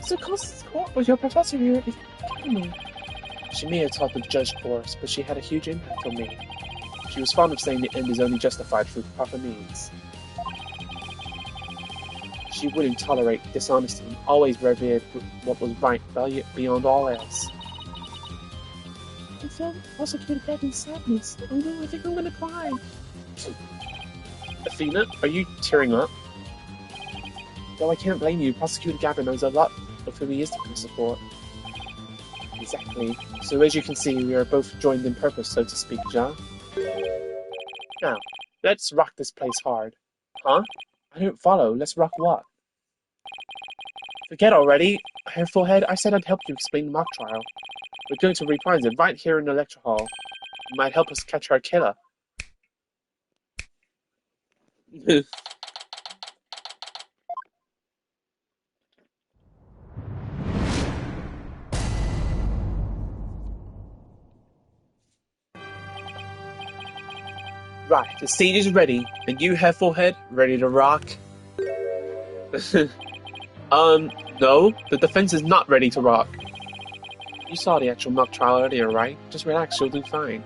So Constance Court was your professor here at the academy. She may have taught the judge course, but she had a huge impact on me. She was fond of saying the end is only justified through proper means. She wouldn't tolerate dishonesty and always revered what was right beyond all else. I felt Prosecutor Gavin's sadness. Oh no, I think I'm gonna cry. Athena, are you tearing up? Though I can't blame you, Prosecutor Gavin knows a lot of who he is to police support. Exactly. So as you can see, we are both joined in purpose, so to speak, Ja. Now, let's rock this place hard. Huh? I don't follow. Let's rock what? Forget already. Hair Forehead, I said I'd help you explain the mock trial. We're going to reprise it right here in the lecture hall. You might help us catch our killer. Right, the stage is ready, and you, Hair Forehead, ready to rock? No, the defense is not ready to rock. You saw the actual mock trial earlier, right? Just relax, you'll do fine.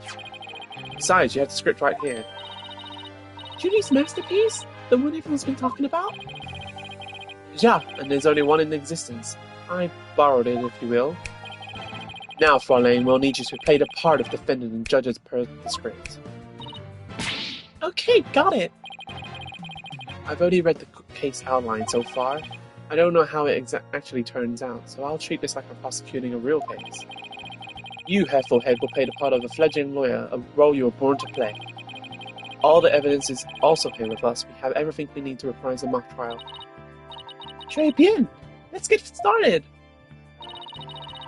Besides, you have the script right here. Judy's masterpiece? The one everyone's been talking about? Yeah, and there's only one in existence. I borrowed it, if you will. Now, Fraulein, we'll need you to play the part of defendant and judge as per the script. Okay, got it. I've already read the case outline so far. I don't know how it actually turns out, so I'll treat this like I'm prosecuting a real case. You, Hair Forehead, will play the part of a fledgling lawyer, a role you were born to play. All the evidence is also here with us. We have everything we need to reprise the mock trial. Très bien! Let's get started!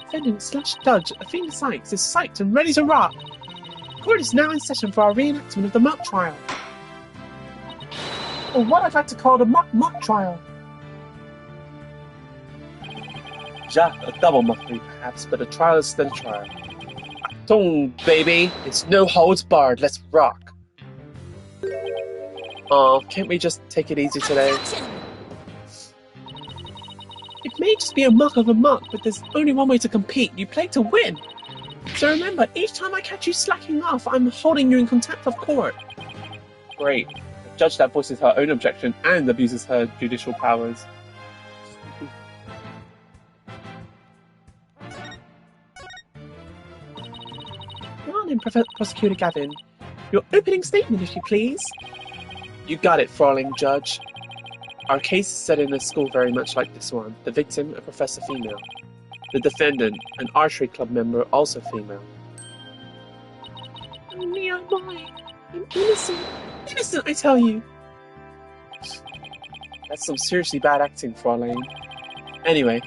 Defendant / judge Athena Sykes is psyched and ready to rock! Court is now in session for our reenactment of the mock trial. Or what I'd like to call the mock trial. Ja, a double mockery perhaps, but a trial is still a trial. Boom, baby! It's no holds barred, let's rock! Aw, can't we just take it easy today? It may just be a mock of a mock, but there's only one way to compete. You play to win! So remember, each time I catch you slacking off, I'm holding you in contempt of court. Great. A judge that voices her own objection and abuses her judicial powers. Come on in, Prosecutor Gavin. Your opening statement, if you please. You got it, Fraulein Judge. Our case is set in a school very much like this one. The victim, a professor female. The defendant, an archery club member, also female. Oh me, oh my. I'm innocent. Innocent, I tell you. That's some seriously bad acting, Fraulein. Anyway.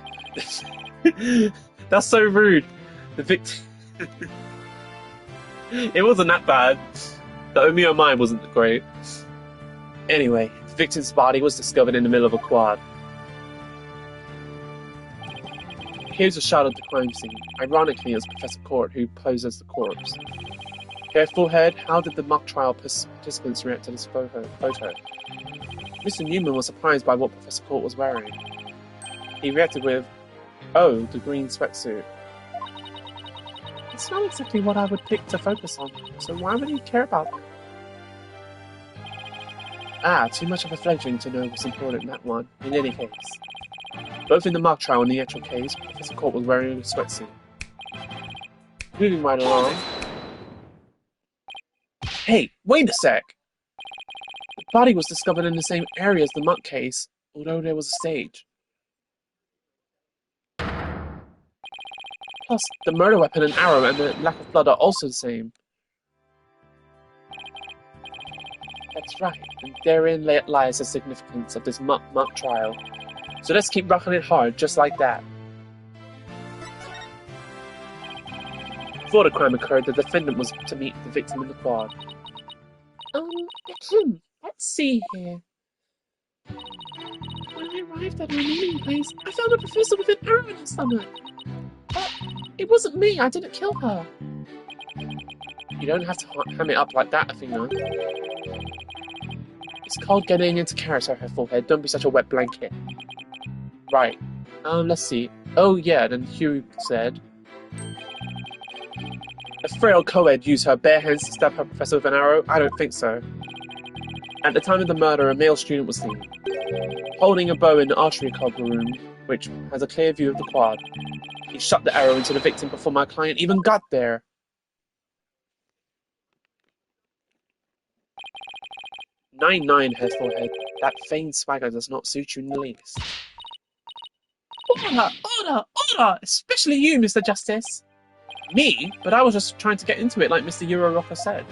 That's so rude. The victim... It wasn't that bad. The Oh me, oh my wasn't great. Anyway, the victim's body was discovered in the middle of a quad. Here's a shot of the crime scene. Ironically, it's Professor Court who posed as the corpse. Hair Forehead, how did the mock trial participants react to this photo? Mr. Newman was surprised by what Professor Court was wearing. He reacted with, "Oh, the green sweatsuit." It's not exactly what I would pick to focus on, so why would he care about that? Ah, too much of a fledgling to know what's important in that one. In any case. Both in the mock trial and the actual case, Professor Court was wearing a sweatsuit. Moving right along. Hey, wait a sec! The body was discovered in the same area as the mock case, although there was a stage. Plus, the murder weapon and arrow and the lack of blood are also the same. That's right, and therein lies the significance of this mock trial. So let's keep rocking it hard, just like that. Before the crime occurred, the defendant was to meet the victim in the quad. Let's see here. When I arrived at our meeting place, I found a professor with an arrow in her stomach. But it wasn't me, I didn't kill her. You don't have to ham it up like that, Athena. It's called getting into character, Hair Forehead. Don't be such a wet blanket. Right. Let's see. Oh yeah, then Hugh said... A frail co-ed used her bare hands to stab her professor with an arrow? I don't think so. At the time of the murder, a male student was seen, holding a bow in the archery club room, which has a clear view of the quad. He shot the arrow into the victim before my client even got there. 99 hair forehead. That feigned swagger does not suit you in the least. Order! Order! Order! Especially you, Mr. Justice! Me? But I was just trying to get into it like Mr. Euro Rocker said.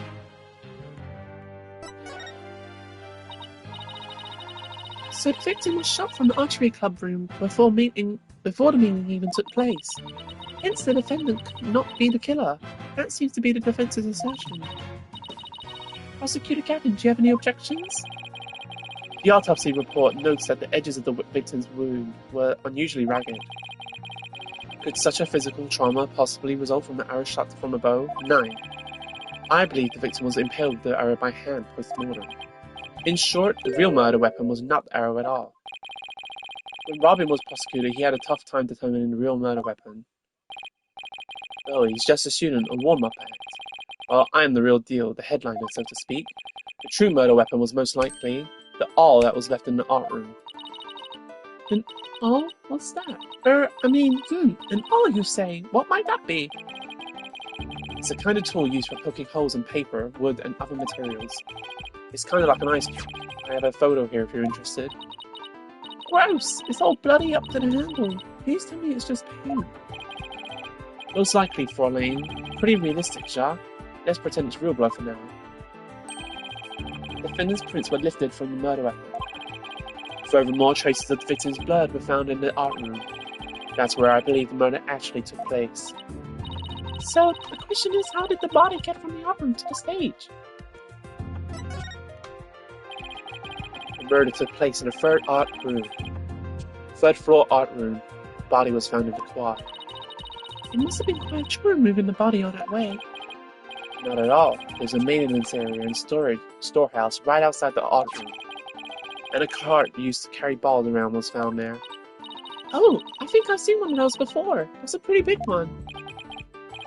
So the victim was shot from the archery club room before the meeting even took place. Hence the defendant could not be the killer. That seems to be the defense's assertion. Prosecutor Gavin, do you have any objections? The autopsy report notes that the edges of the victim's wound were unusually ragged. Could such a physical trauma possibly result from an arrow shot from a bow? 9. I believe the victim was impaled with the arrow by hand post-mortem. In short, the real murder weapon was not the arrow at all. When Robin was prosecutor, he had a tough time determining the real murder weapon. Oh, he's just a student, a warm-up act. Well, I am the real deal, the headliner, so to speak. The true murder weapon was most likely the awl that was left in the art room. An awl? What's that? An awl, you say? What might that be? It's a kind of tool used for poking holes in paper, wood, and other materials. It's kind of like an ice cube. I have a photo here if you're interested. Gross! It's all bloody up to the handle. Please tell me it's just paint. Most likely, Fraulein. Pretty realistic, Jacques. Let's pretend it's real blood for now. The defendant's prints were lifted from the murder weapon. Furthermore, traces of the victim's blood were found in the art room. That's where I believe the murder actually took place. So, the question is, how did the body get from the art room to the stage? The murder took place in a third floor art room. The body was found in the quad. It must have been quite a chore moving the body all that way. Not at all. There's a maintenance area and storehouse right outside the art room. And a cart used to carry balls around was found there. Oh, I think I've seen one of those before. That's a pretty big one.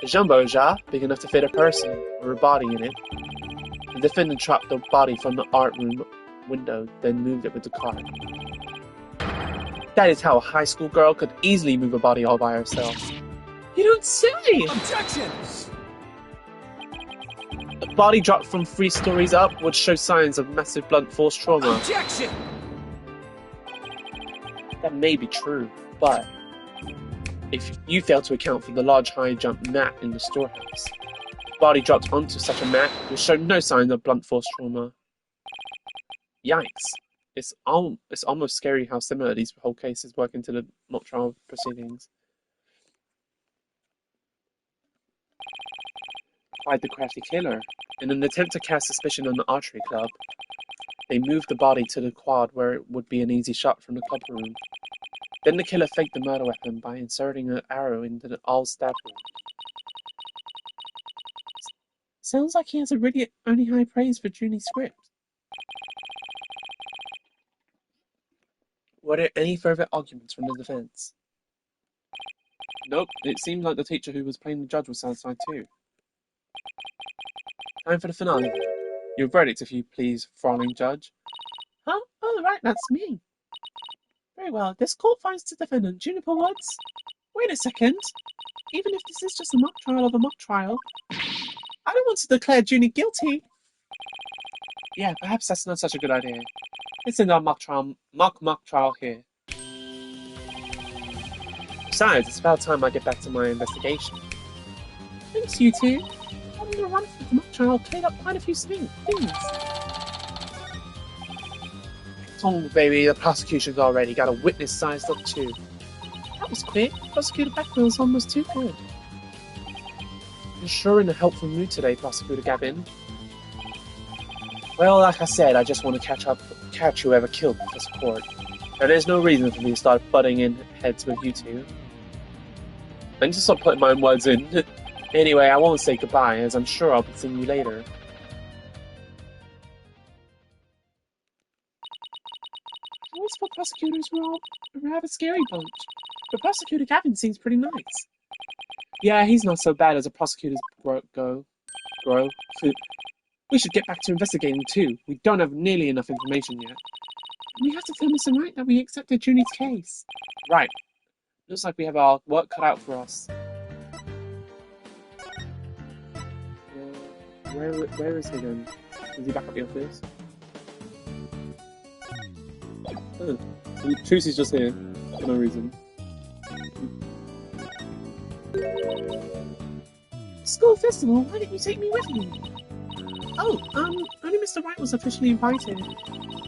A jumbo jar, big enough to fit a person or a body in it. The defendant dropped the body from the art room window, then moved it with the cart. That is how a high school girl could easily move a body all by herself. You don't say! Objection! A body dropped from 3 stories up would show signs of massive blunt force trauma. Objection! That may be true, but if you fail to account for the large high jump mat in the storehouse, the body dropped onto such a mat will show no signs of blunt force trauma. Yikes. It's almost scary how similar these whole cases work into the mock trial proceedings. Quite the crafty killer. In an attempt to cast suspicion on the archery club, they moved the body to the quad where it would be an easy shot from the club room. Then the killer faked the murder weapon by inserting an arrow into the all stab wound. Sounds like he has a really only high praise for Junie's script. Were there any further arguments from the defense? Nope, it seemed like the teacher who was playing the judge was satisfied too. Time for the finale. Your verdict, if you please, Fraulein Judge. Huh? Oh, right, that's me. Very well. This court finds the defendant, Juniper Woods. Wait a second. Even if this is just a mock trial of a mock trial, I don't want to declare Junie guilty. Yeah, perhaps that's not such a good idea. Let's end our mock trial here. Besides, it's about time I get back to my investigation. Thanks, you two. Having a run for the mock trial cleared up quite a few things. Oh, baby, the prosecution's already got a witness sized up too. That was quick. Prosecutor Beckwell's almost too good. You're sure in a helpful mood today, Prosecutor Gavin. Well, like I said, I just want to catch whoever killed Professor Court. Now, there's no reason for me to start butting in heads with you two. I need to stop putting my own words in. Anyway, I won't say goodbye, as I'm sure I'll be seeing you later. Always thought prosecutors were all a rather scary bunch, but Prosecutor Gavin seems pretty nice. Yeah, he's not so bad as a prosecutor's grow. We should get back to investigating too. We don't have nearly enough information yet. We have to tell Mr. Wright that we accepted Junie's case. Right. Looks like we have our work cut out for us. Where is he then? Is he back at the office? Oh. Tracy's just here for no reason. School festival? Why didn't you take me with me? Oh, only Mr. Wright was officially invited.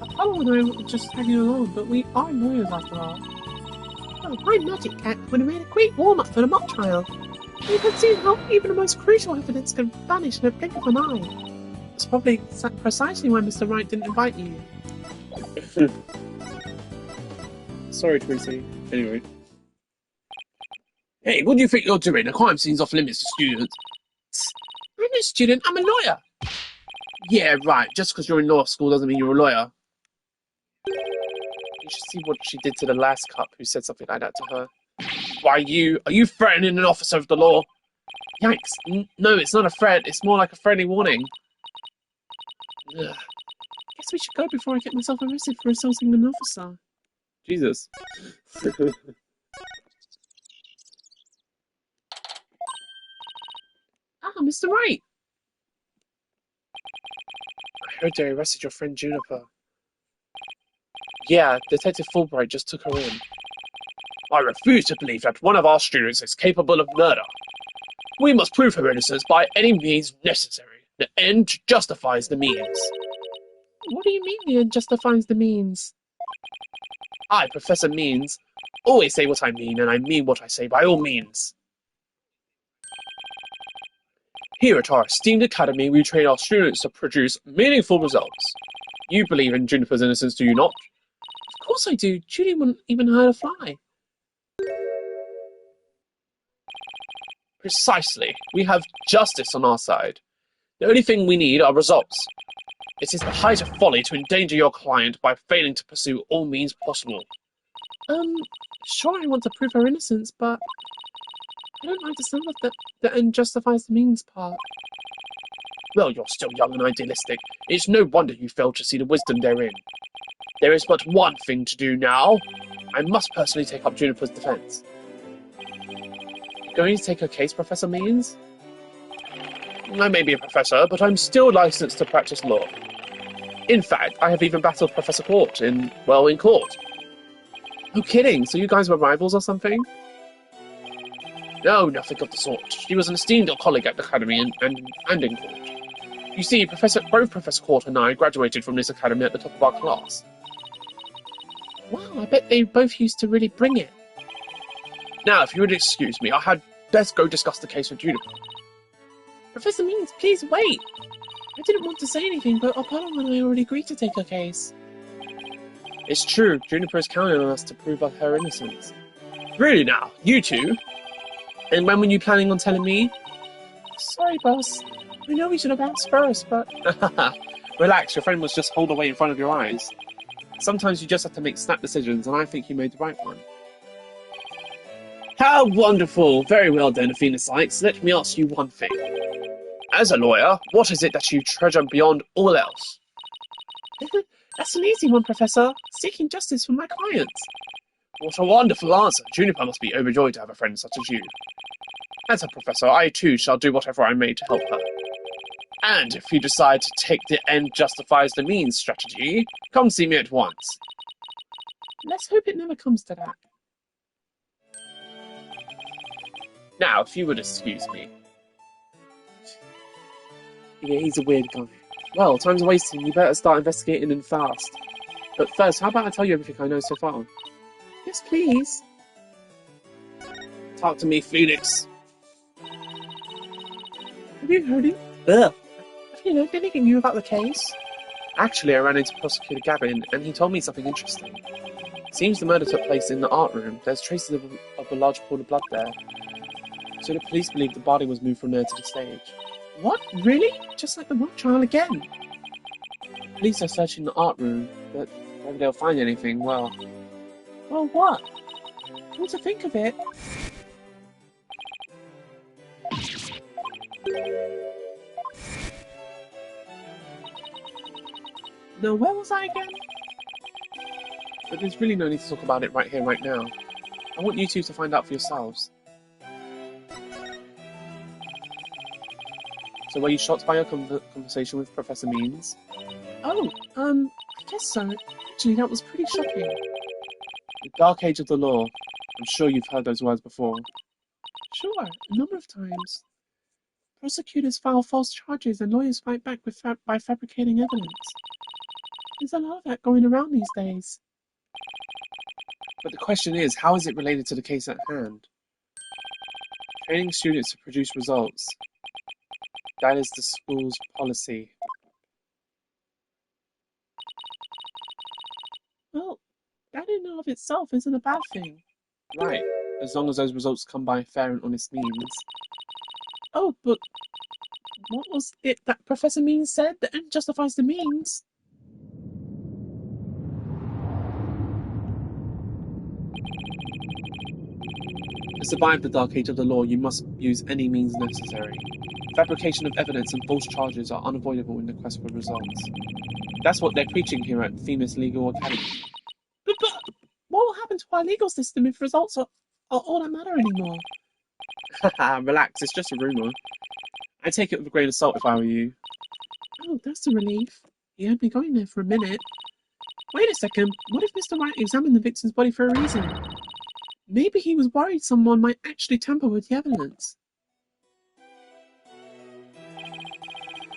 Apollo and I were just tagging along, but we are lawyers after all. Oh, my magic cat would have made a great warm-up for the mock trial. You can see how even the most crucial evidence can vanish in a blink of an eye. It's probably precisely why Mr. Wright didn't invite you. Sorry, Tracy. Anyway. Hey, what do you think you're doing? A crime scene's off limits to students. I'm a student, I'm a lawyer. Yeah, right. Just because you're in law school doesn't mean you're a lawyer. You should see what she did to the last cup who said something like that to her. Why, are you threatening an officer of the law? Yikes. No, it's not a threat. It's more like a friendly warning. Ugh. Guess we should go before I get myself arrested for assaulting an officer. Jesus. Ah, Mr. Wright. I heard they arrested your friend Juniper. Yeah, Detective Fulbright just took her in. I refuse to believe that one of our students is capable of murder. We must prove her innocence by any means necessary. The end justifies the means. What do you mean the end justifies the means? I, Professor Means, always say what I mean, and I mean what I say by all means. Here at our esteemed academy, we train our students to produce meaningful results. You believe in Juniper's innocence, do you not? Of course I do. Judy wouldn't even hurt a fly. Precisely. We have justice on our side. The only thing we need are results. It is the height of folly to endanger your client by failing to pursue all means possible. Sure I want to prove her innocence, but I don't like the sound of the end justifies the means part. Well, you're still young and idealistic. It's no wonder you fail to see the wisdom therein. There is but one thing to do now. I must personally take up Juniper's defense. Going to take her case, Professor Means? I may be a professor, but I'm still licensed to practice law. In fact, I have even battled Professor Court in court. No kidding, so you guys were rivals or something? No, nothing of the sort. She was an esteemed colleague at the academy and in court. You see, both Professor Court and I graduated from this academy at the top of our class. Wow, I bet they both used to really bring it. Now, if you would excuse me, I had best go discuss the case with Juniper. Professor Means, please wait. I didn't want to say anything, but Apollo and I already agreed to take her case. It's true, Juniper is counting on us to prove her innocence. Really now, you two? And when were you planning on telling me? Sorry, boss. I know we should have asked first, but... Relax, your friend was just hauled away in front of your eyes. Sometimes you just have to make snap decisions, and I think you made the right one. How wonderful! Very well then, Athena Sykes. Let me ask you one thing. As a lawyer, what is it that you treasure beyond all else? That's an easy one, Professor. Seeking justice for my clients. What a wonderful answer. Juniper must be overjoyed to have a friend such as you. As a professor, I too shall do whatever I may to help her. And if you decide to take the end justifies the means strategy, come see me at once. Let's hope it never comes to that. Now, if you would excuse me. Yeah, he's a weird guy. Well, time's wasting. You better start investigating and fast. But first, how about I tell you everything I know so far? Yes, please. Talk to me, Phoenix. Have you heard Have you heard anything new about the case? Actually, I ran into Prosecutor Gavin, and he told me something interesting. Seems the murder took place in the art room. There's traces of a large pool of blood there. So the police believe the body was moved from there to the stage. What? Really? Just like the mock trial again? Police are searching the art room, but whether they'll find anything, well, what? Come to think of it. Now, where was I again? But there's really no need to talk about it right here, right now. I want you two to find out for yourselves. So were you shocked by your conversation with Professor Means? Oh, I guess so. Actually, that was pretty shocking. The dark age of the law. I'm sure you've heard those words before. Sure, a number of times. Prosecutors file false charges and lawyers fight back by fabricating evidence. There's a lot of that going around these days. But the question is, how is it related to the case at hand? Training students to produce results. That is the school's policy. Well, that in and of itself isn't a bad thing. Right, as long as those results come by fair and honest means. Oh, but what was it that Professor Means said? The end justifies the means. To survive the dark age of the law, you must use any means necessary. Fabrication of evidence and false charges are unavoidable in the quest for results. That's what they're preaching here at Themis Legal Academy. But what will happen to our legal system if results are all that matter anymore? Haha, relax, it's just a rumour. I'd take it with a grain of salt if I were you. Oh, that's a relief. You had me going there for a minute. Wait a second, what if Mr. Wright examined the victim's body for a reason? Maybe he was worried someone might actually tamper with the evidence.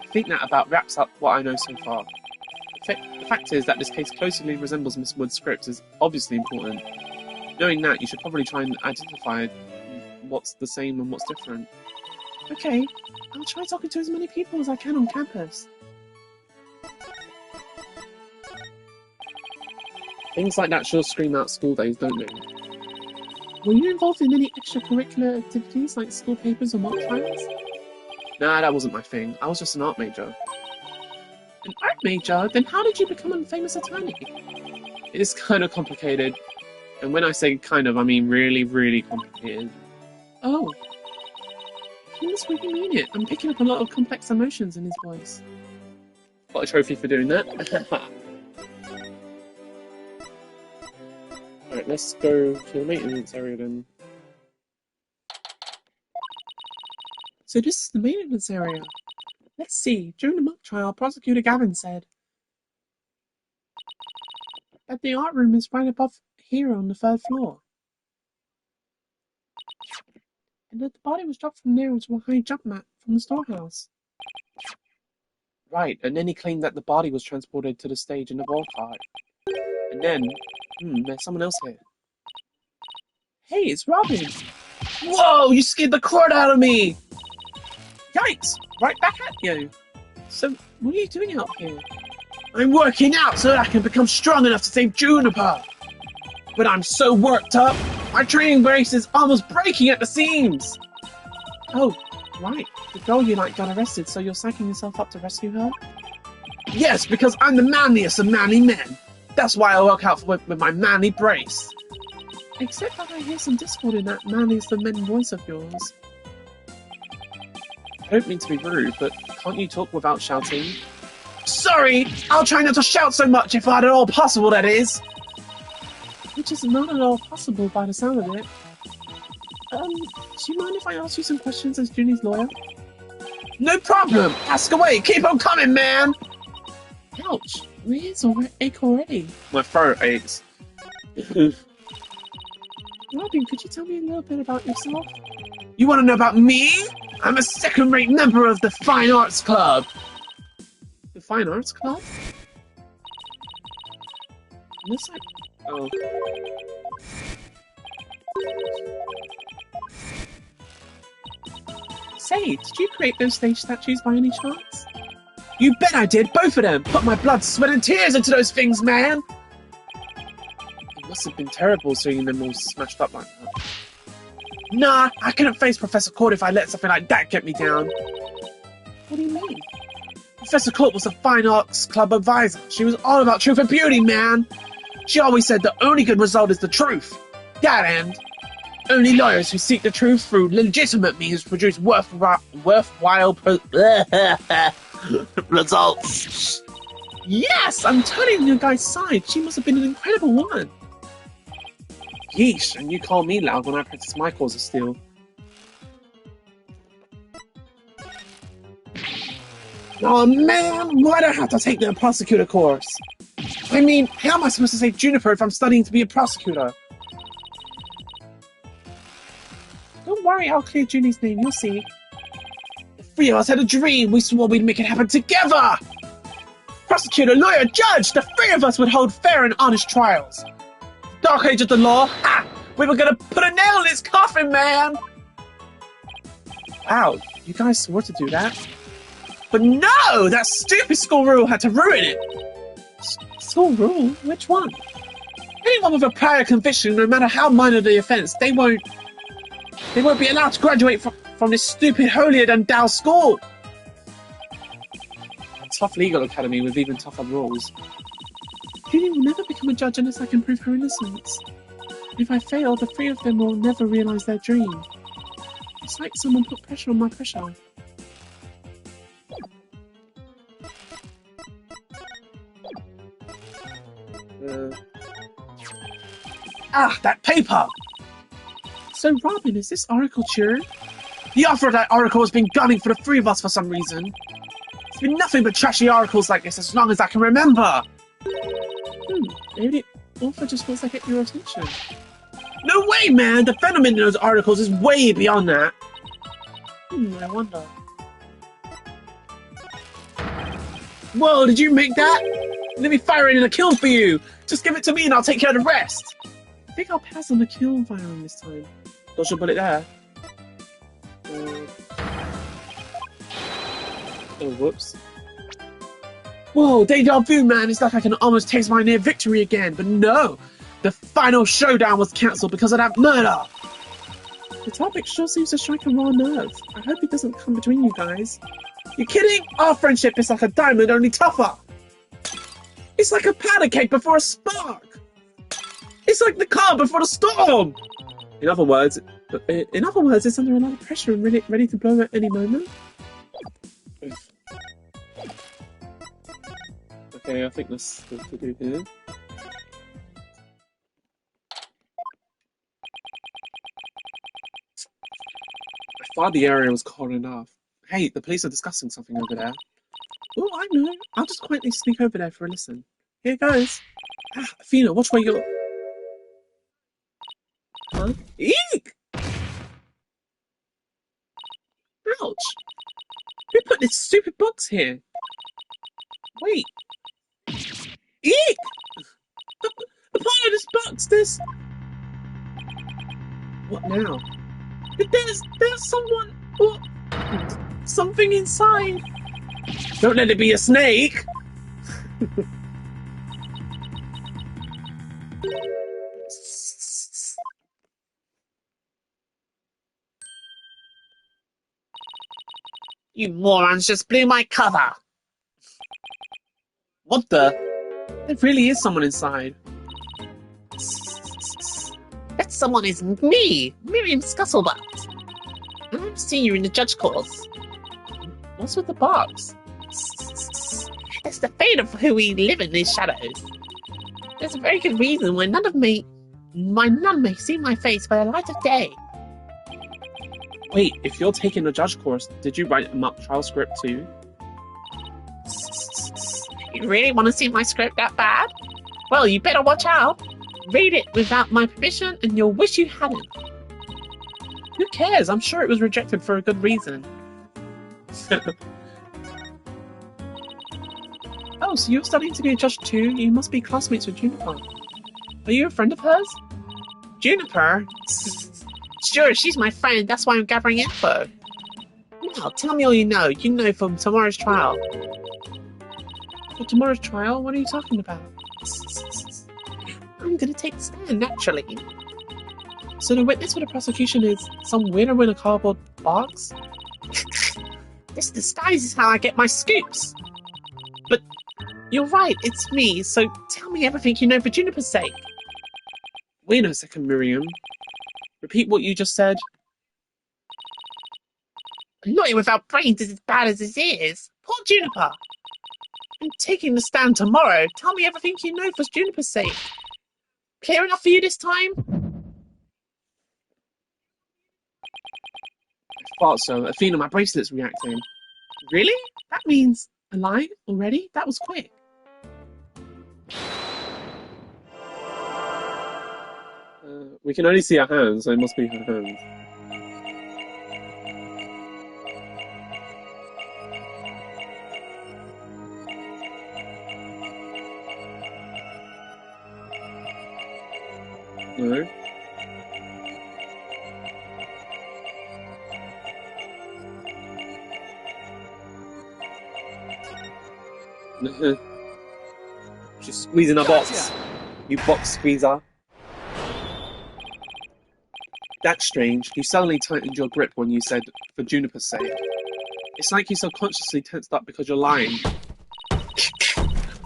I think that about wraps up what I know so far. The fact is that this case closely resembles Miss Wood's script is obviously important. Knowing that, you should probably try and identify what's the same and what's different. Okay, I'll try talking to as many people as I can on campus. Things like that sure scream out school days, don't they? Were you involved in any extracurricular activities like school papers or mock trials? Nah, that wasn't my thing. I was just an art major. An art major? Then how did you become a famous attorney? It's kind of complicated. And when I say kind of, I mean really, really complicated. Oh. He must really mean it. I'm picking up a lot of complex emotions in his voice. Got a trophy for doing that. Alright, let's go to the maintenance area then. So this is the maintenance area. Let's see. During the mock trial, Prosecutor Gavin said that the art room is right above here on the 3rd floor. And that the body was dropped from there onto a high jump mat from the storehouse. Right, and then he claimed that the body was transported to the stage in the ball cart. And then, there's someone else here. Hey, it's Robin! Whoa, you scared the crud out of me! Yikes! Right back at you! So, what are you doing out here? I'm working out so that I can become strong enough to save Juniper! But I'm so worked up, my training brace is almost breaking at the seams! Oh, right. The girl you like got arrested, so you're psyching yourself up to rescue her? Yes, because I'm the manliest of manly men! That's why I work out with my manly brace. Except that I hear some discord in that manliest of men voice of yours. I don't mean to be rude, but can't you talk without shouting? Sorry! I'll try not to shout so much if at all possible, that is! Which is not at all possible by the sound of it. Do you mind if I ask you some questions as Junie's lawyer? No problem! Ask away! Keep on coming, man! Ouch! My ears ache already. My throat aches. Robin, could you tell me a little bit about yourself? You want to know about me? I'm a second-rate member of the Fine Arts Club. The Fine Arts Club? Looks like... Oh. Say, did you create those stage statues by any chance? You bet I did, both of them! Put my blood, sweat and tears into those things, man! It must have been terrible seeing them all smashed up like that. Nah, I couldn't face Professor Court if I let something like that get me down. What do you mean? Professor Court was a Fine Arts Club advisor. She was all about truth and beauty, man! She always said the only good result is the truth. That end. Only lawyers who seek the truth through legitimate means produce worthwhile results. Yes, I'm totally on your guy's side. She must have been an incredible woman. Yeesh, and you call me loud when I practice my cause of steel. Oh man, why do I have to take the prosecutor course? I mean, how am I supposed to save Juniper if I'm studying to be a prosecutor? Don't worry, I'll clear Junie's name, you'll see. The three of us had a dream. We swore we'd make it happen together. Prosecutor, lawyer, judge, the three of us would hold fair and honest trials. Dark age of the law, ha! We were gonna put a nail in his coffin, man! Wow, you guys swore to do that? But no! That stupid school rule had to ruin it! School rule? Which one? Anyone with a prior conviction, no matter how minor the offence, they won't be allowed to graduate from this stupid holier-than-thou school! A tough legal academy with even tougher rules. Julie will never become a judge unless I can prove her innocence. If I fail, the three of them will never realise their dream. It's like someone put pressure on my pressure. That paper! So, Robin, is this article true? The author of that article has been gunning for the three of us for some reason. It's been nothing but trashy articles like this as long as I can remember. Maybe the author just wants to get your attention. No way, man! The venom in those articles is way beyond that. I wonder. Whoa, did you make that? Let me fire it in a kill for you! Just give it to me and I'll take care of the rest! I think I'll pass on the kill firing this time. Dodge your bullet there. Oh, whoops. Whoa, deja vu, man! It's like I can almost taste my near victory again, but no! The final showdown was cancelled because of that murder! The topic sure seems to strike a raw nerve. I hope it doesn't come between you guys. You kidding? Our friendship is like a diamond, only tougher! It's like a powder cake before a spark! It's like the calm before the storm! In other words, it's under a lot of pressure and ready to blow at any moment. Okay, I think that's good to do here. I thought the area was cold enough. Hey, the police are discussing something over there. Oh, I know. I'll just quietly sneak over there for a listen. Here goes. Athena, watch where you're... Huh? Eek! Ouch! Who put this stupid box here? Wait. Eek! The part of this box, there's... What now? There's someone... or something inside. Don't let it be a snake! You morons just blew my cover! What the? There really is someone inside. That someone is me, Miriam Scuttlebutt. I'm seeing you in the judge course. What's with the box? It's the fate of who we live in these shadows. There's a very good reason why none may see my face by the light of day. Wait, if you're taking the judge course, did you write a mock trial script too? You really want to see my script that bad? Well, you better watch out. Read it without my permission and you'll wish you hadn't. Who cares? I'm sure it was rejected for a good reason. Oh, so you're studying to be a judge too? You must be classmates with Juniper. Are you a friend of hers? Juniper? Sure, she's my friend. That's why I'm gathering info. Now, tell me all you know. You know from tomorrow's trial. For tomorrow's trial? What are you talking about? I'm gonna take the stand, naturally. So the witness for the prosecution is some weirdo in a cardboard box? This disguise is how I get my scoops. But you're right, it's me, so tell me everything you know for Juniper's sake. Wait a second, Miriam. Repeat what you just said. A lawyer without brains is as bad as his ears. Poor Juniper. I'm taking the stand tomorrow. Tell me everything you know for Juniper's sake. Clear enough for you this time? I thought so. Athena, my bracelet's reacting. Really? That means a lie already? That was quick. We can only see her hands, so it must be her hands. No. She's squeezing a box. You box squeezer. That's strange. You suddenly tightened your grip when you said, for Juniper's sake. It's like you subconsciously tensed up because you're lying.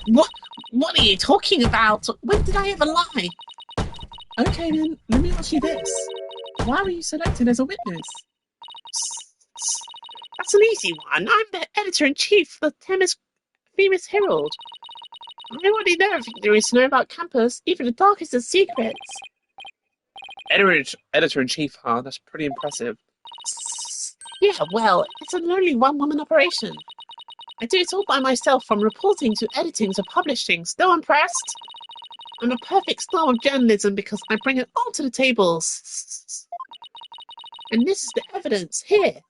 What are you talking about? When did I ever lie? Okay then, let me ask you this. Why were you selected as a witness? That's an easy one. I'm the editor-in-chief of the Famous Herald. I already know everything there is to know about campus, even the darkest of secrets. Editor-in-chief, huh? That's pretty impressive. Yeah, well, it's a lonely one-woman operation. I do it all by myself, from reporting to editing to publishing. Still impressed? I'm a perfect style of journalism because I bring it all to the table. And this is the evidence here.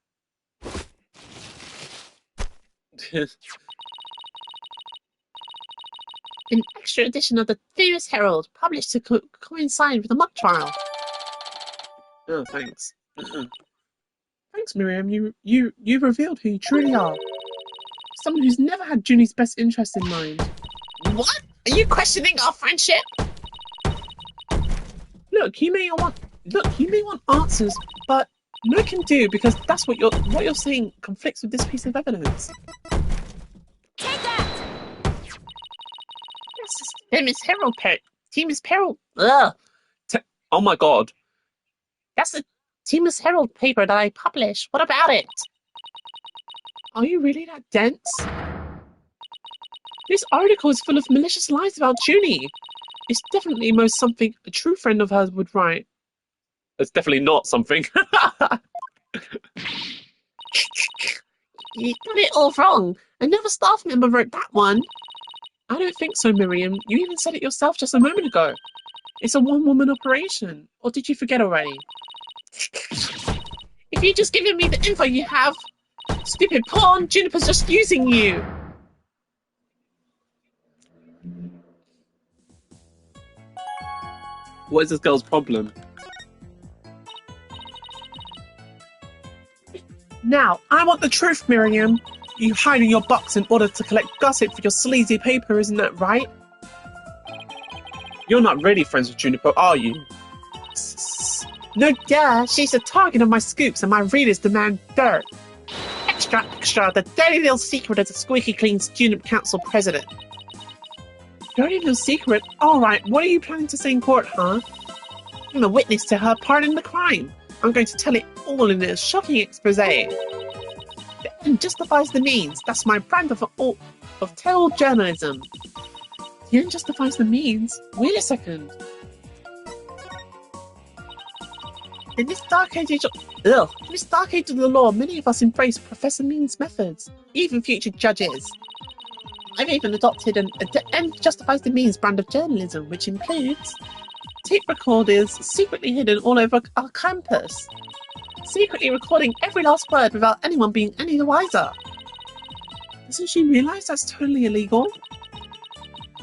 An extra edition of the Famous Herald, published to coincide with the mock trial. Oh, thanks. Thanks, Miriam. You revealed who you truly are. Someone who's never had Junie's best interest in mind. What? Are you questioning our friendship? Look, you may want answers, but no can do, because that's what you're saying conflicts with this piece of evidence. Take that! This is Famous Herald Famous Herald. Ugh. Oh my god. That's the Famous Herald paper that I published. What about it? Are you really that dense? This article is full of malicious lies about Junie. It's definitely most something a true friend of hers would write. It's definitely not something. You got it all wrong. Another staff member wrote that one. I don't think so, Miriam. You even said it yourself just a moment ago. It's a one-woman operation. Or did you forget already? If you'd just given me the info you have, stupid pawn, Juniper's just using you. What is this girl's problem? Now, I want the truth, Miriam. You hide in your box in order to collect gossip for your sleazy paper, isn't that right? You're not really friends with Juniper, are you? No, duh. She's the target of my scoops, and my readers demand dirt. Extra, extra. The dirty little secret of the squeaky clean student council president. Dirty little secret? Alright, what are you planning to say in court, huh? I'm a witness to her pardoning the crime. I'm going to tell it all in a shocking expose. The end justifies the means. That's my brand of tell journalism. The end justifies the means? Wait a second. In this dark age of the law, many of us embrace Professor Mean's methods, even future judges. I've even adopted an end justifies the means brand of journalism, which includes tape recorders secretly hidden all over our campus, secretly recording every last word without anyone being any the wiser. Doesn't she realise that's totally illegal?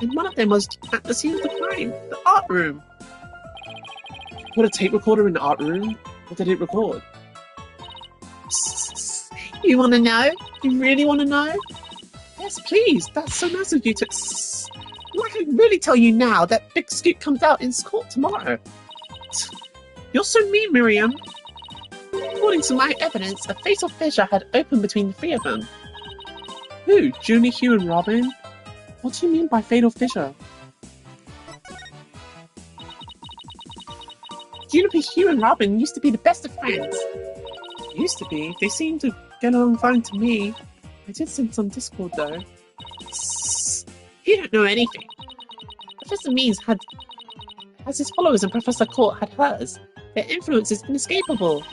And one of them was at the scene of the crime, the art room. Put a tape recorder in the art room? What did it record? You want to know? You really want to know? Yes, please. That's so nice of you to... I can really tell you now that Big Scoop comes out in court tomorrow. You're so mean, Miriam. According to my evidence, a fatal fissure had opened between the three of them. Who? Junie, Hugh, and Robin? What do you mean by fatal fissure? Juniper, Hugh, and Robin used to be the best of friends. Used to be? They seem to get along fine to me. I did send some Discord, though. You don't know anything. Professor Means has his followers and Professor Court had hers. Their influence is inescapable.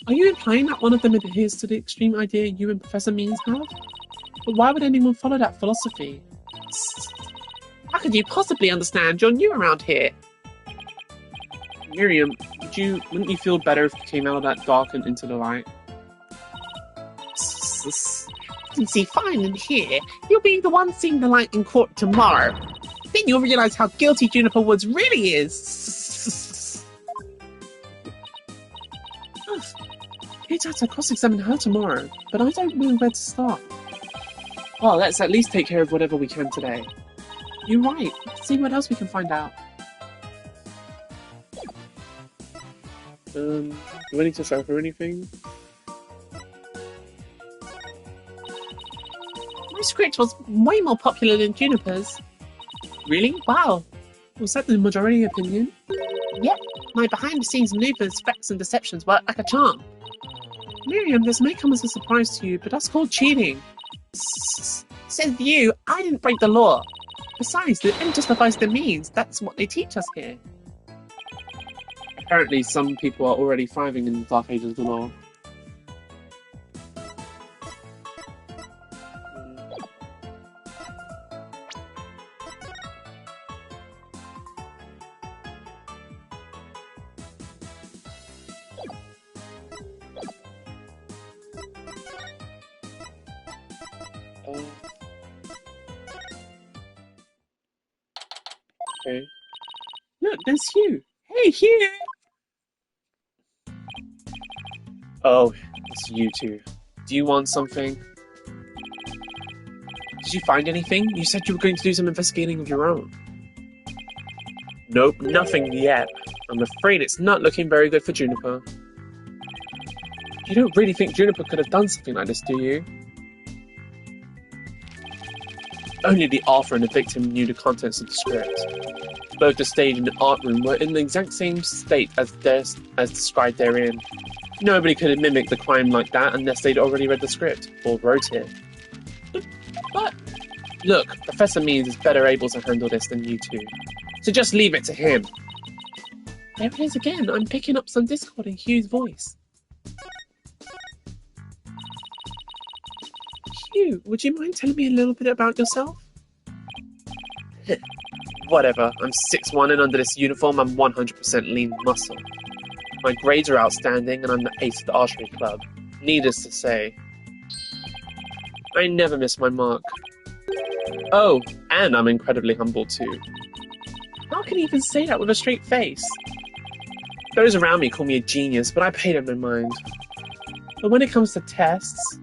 Are you implying that one of them adheres to the extreme idea you and Professor Means have? But why would anyone follow that philosophy? How could you possibly understand? You're new around here. Miriam, wouldn't you feel better if you came out of that dark and into the light? You can see fine in here. You'll be the one seeing the light in court tomorrow. Then you'll realize how guilty Juniper Woods really is. You'd have to cross-examine her tomorrow, but I don't know where to start. Well, let's at least take care of whatever we can today. You're right. Let's see what else we can find out. Do I need to show her anything? My script was way more popular than Juniper's. Really? Wow. Was that the majority opinion? Yep, my behind-the-scenes maneuvers, facts, and deceptions work like a charm. Miriam, this may come as a surprise to you, but that's called cheating. Says you, I didn't break the law. Besides, the end justifies the means. That's what they teach us here. Apparently, some people are already thriving in the Dark Ages of the law. Okay. Look, there's Hugh. Hey, Hugh! Oh, it's you two. Do you want something? Did you find anything? You said you were going to do some investigating of your own. Nope, nothing yet. I'm afraid it's not looking very good for Juniper. You don't really think Juniper could have done something like this, do you? Only the author and the victim knew the contents of the script. Both the stage and the art room were in the exact same state as described therein. Nobody could have mimicked the crime like that unless they'd already read the script, or wrote it. But, look, Professor Means is better able to handle this than you two. So just leave it to him. There it is again. I'm picking up some discord in Hugh's voice. Hugh, would you mind telling me a little bit about yourself? Whatever, I'm 6'1" and under this uniform I'm 100% lean muscle. My grades are outstanding and I'm the ace of the archery club. Needless to say, I never miss my mark. Oh, and I'm incredibly humble too. How can you even say that with a straight face? Those around me call me a genius, but I pay them no mind. But when it comes to tests,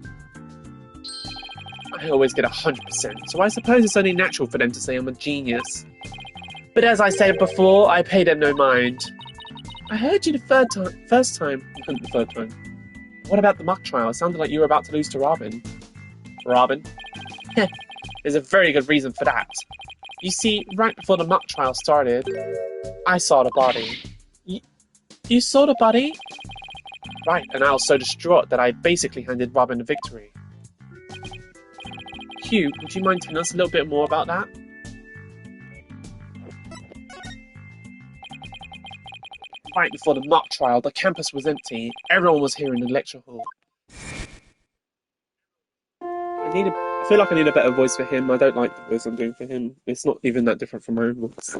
I always get 100%, so I suppose it's only natural for them to say I'm a genius. But as I said before, I pay them no mind. I heard you the first time. The third time. What about the mock trial? It sounded like you were about to lose to Robin. Robin? There's a very good reason for that. You see, right before the mock trial started, I saw the body. You saw the body? Right, and I was so distraught that I basically handed Robin the victory. Hugh, would you mind telling us a little bit more about that? Right before the mock trial, the campus was empty. Everyone was here in the lecture hall. I feel like I need a better voice for him. I don't like the voice I'm doing for him. It's not even that different from my own voice.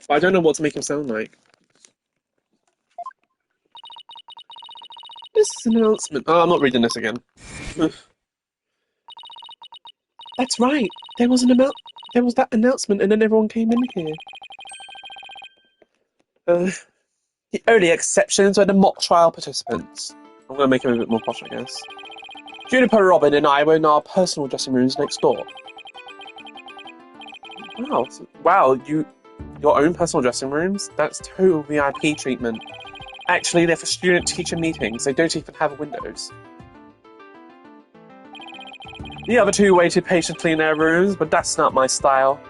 But I don't know what to make him sound like. This is an announcement. Oh, I'm not reading this again. That's right. There was that announcement, and then everyone came in here. The only exceptions were the mock trial participants. I'm going to make him a bit more posh, I guess. Juniper, Robin, and I were in our personal dressing rooms next door. Wow, your own personal dressing rooms? That's total VIP treatment. Actually, they're for student-teacher meetings. They don't even have windows. The other two waited patiently in their rooms, but that's not my style.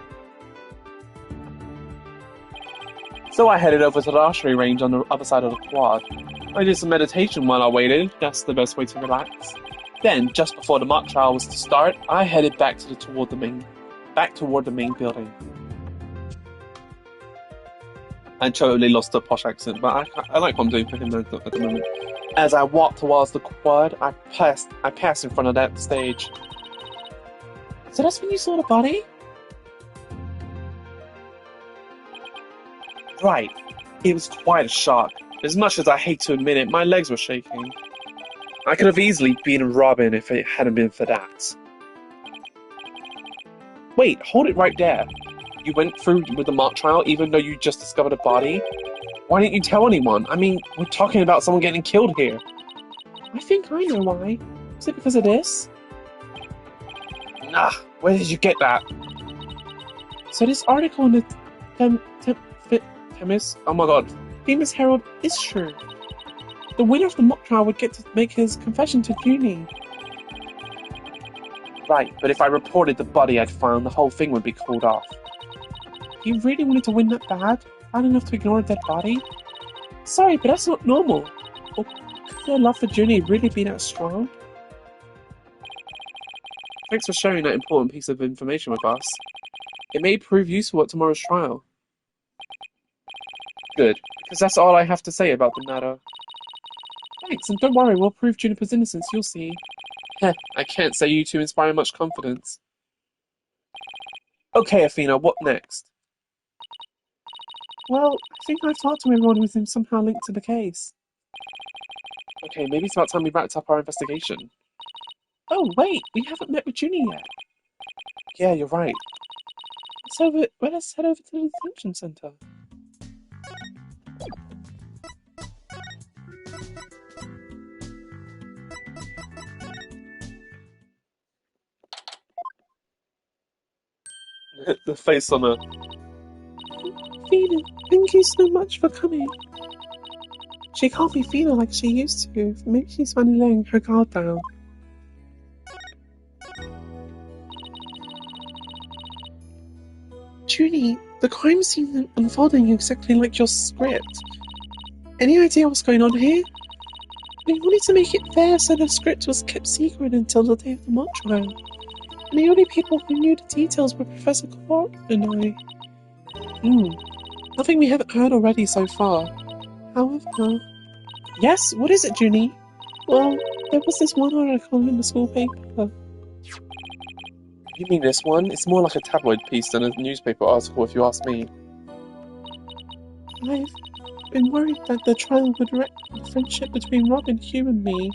So I headed over to the archery range on the other side of the quad. I did some meditation while I waited. That's the best way to relax. Then, just before the mock trial was to start, I headed back toward the main building. I totally lost the posh accent, but I like what I'm doing for him at the moment. As I walked towards the quad, I passed in front of that stage. So that's when you saw the body? Right. It was quite a shock. As much as I hate to admit it, my legs were shaking. I could have easily beaten Robin if it hadn't been for that. Wait, hold it right there. You went through with the mock trial even though you just discovered a body? Why didn't you tell anyone? I mean, we're talking about someone getting killed here. I think I know why. Is it because of this? Nah, where did you get that? So this article in the Chemist? Oh my god. Famous Herald is true. The winner of the mock trial would get to make his confession to Junie. Right, but if I reported the body I'd found, the whole thing would be called off. You really wanted to win that bad? Bad enough to ignore a dead body? Sorry, but that's not normal. Or could your love for Junie really be that strong? Thanks for sharing that important piece of information with us. It may prove useful at tomorrow's trial. Good, because that's all I have to say about the matter. Thanks, and don't worry, we'll prove Juniper's innocence, you'll see. Heh, I can't say you two inspire much confidence. Okay, Athena, what next? Well, I think I've talked to everyone who's somehow linked to the case. Okay, maybe it's about time we wrapped up our investigation. Oh, wait, we haven't met with Junie yet. Yeah, you're right. Let's head over to the detention center. The face on her. Fina, thank you so much for coming. She can't be Fina like she used to. Maybe she's finally letting her guard down. Junie, the crime scene unfolding exactly like your script. Any idea what's going on here? We wanted to make it fair, so the script was kept secret until the day of the mock trial. And the only people who knew the details were Professor Court and I. Nothing we haven't heard already so far. However... Yes, what is it, Junie? Well, there was this one article in the school paper. You mean this one? It's more like a tabloid piece than a newspaper article, if you ask me. I've been worried that the trial would wreck the friendship between Robin, Hugh, and me.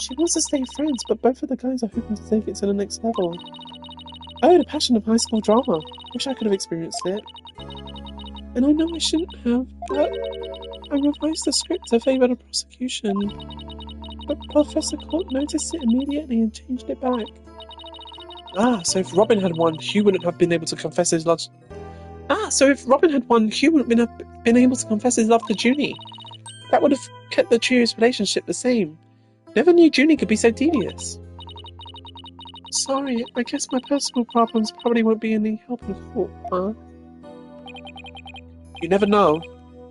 She wants to stay friends, but both of the guys are hoping to take it to the next level. Oh, the passion of high school drama. Wish I could have experienced it. And I know I shouldn't have, but I revised the script to favour the prosecution. But Professor Court noticed it immediately and changed it back. Ah, so if Robin had won, Hugh wouldn't have been able to confess his love... So if Robin had won, Hugh wouldn't have been able to confess his love to Junie. That would have kept the trio's relationship the same. Never knew Junie could be so devious. Sorry, I guess my personal problems probably won't be any help in court, huh? You never know.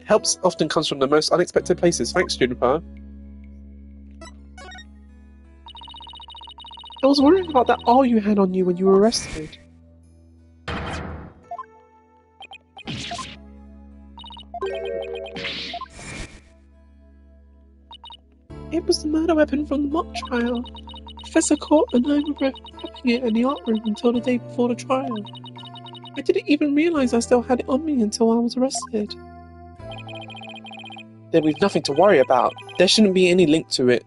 Help often comes from the most unexpected places. Thanks, Juniper. I was worrying about that all you had on you when you were arrested. It was the murder weapon from the mock trial. Professor Court and I were prepping it in the art room until the day before the trial. I didn't even realise I still had it on me until I was arrested. Then we've nothing to worry about. There shouldn't be any link to it.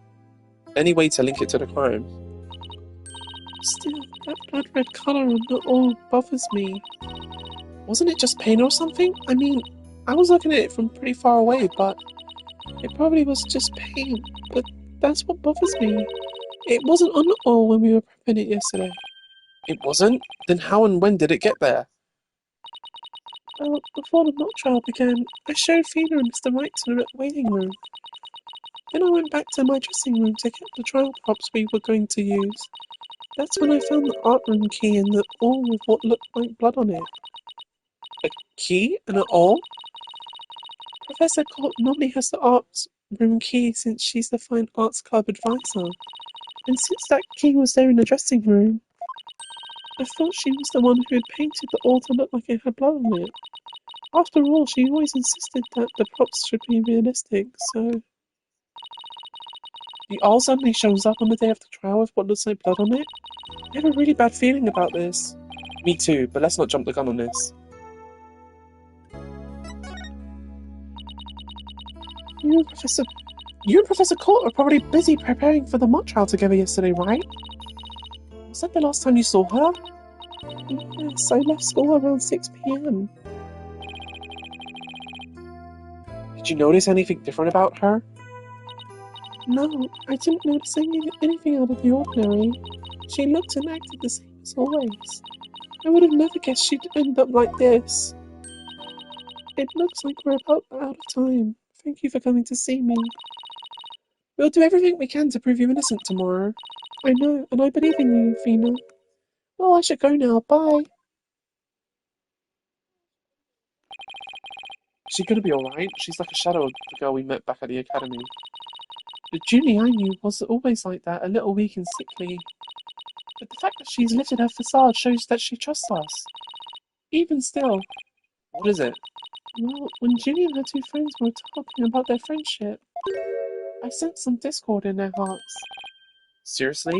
Any way to link it to the crime. Still, that blood red colour on the all bothers me. Wasn't it just paint or something? I mean, I was looking at it from pretty far away, but it probably was just paint. But that's what bothers me. It wasn't on the oil when we were prepping it yesterday. It wasn't? Then how and when did it get there? Well, before the mock trial began, I showed Fina and Mr. Wright to the waiting room. Then I went back to my dressing room to get the trial props we were going to use. That's when I found the art room key and the awl with what looked like blood on it. A key and an awl? Professor Court normally has the art room key since she's the Fine Arts Club advisor. And since that key was there in the dressing room, I thought she was the one who had painted the awl to look like it had blood on it. After all, she always insisted that the props should be realistic, so... The awl suddenly shows up on the day of the trial with what looks like blood on it. I have a really bad feeling about this. Me too, but let's not jump the gun on this. You and Professor... You and Professor Court were probably busy preparing for the mock trial together yesterday, right? Was that the last time you saw her? Yes, I left school around 6 p.m. Did you notice anything different about her? No, I didn't notice anything out of the ordinary. She looked and acted the same as always. I would have never guessed she'd end up like this. It looks like we're about out of time. Thank you for coming to see me. We'll do everything we can to prove you innocent tomorrow. I know, and I believe in you, Fina. Well, I should go now. Bye. She's gonna be alright. She's like a shadow of the girl we met back at the academy. The Julie I knew was always like that, a little weak and sickly. But the fact that she's lifted her facade shows that she trusts us. Even still. What is it? Well, when Julie and her two friends were talking about their friendship, I sensed some discord in their hearts. Seriously?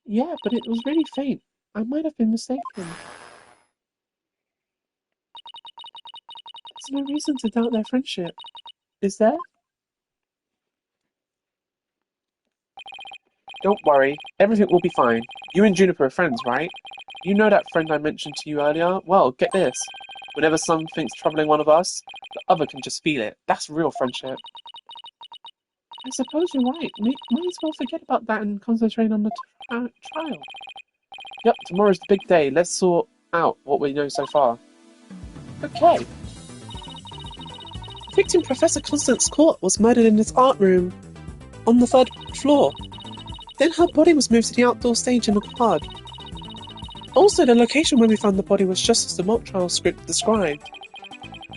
Yeah, but it was really faint. I might have been mistaken. There's no reason to doubt their friendship. Is there? Don't worry, everything will be fine. You and Juniper are friends, right? You know that friend I mentioned to you earlier? Well, get this. Whenever something's troubling one of us, the other can just feel it. That's real friendship. I suppose you're right. Might as well forget about that and concentrate on the trial. Yep, tomorrow's the big day. Let's sort out what we know so far. Okay. Victim Professor Constance Court was murdered in this art room on the 3rd floor. Then her body was moved to the outdoor stage in the quad. Also, the location where we found the body was just as the mock trial script described.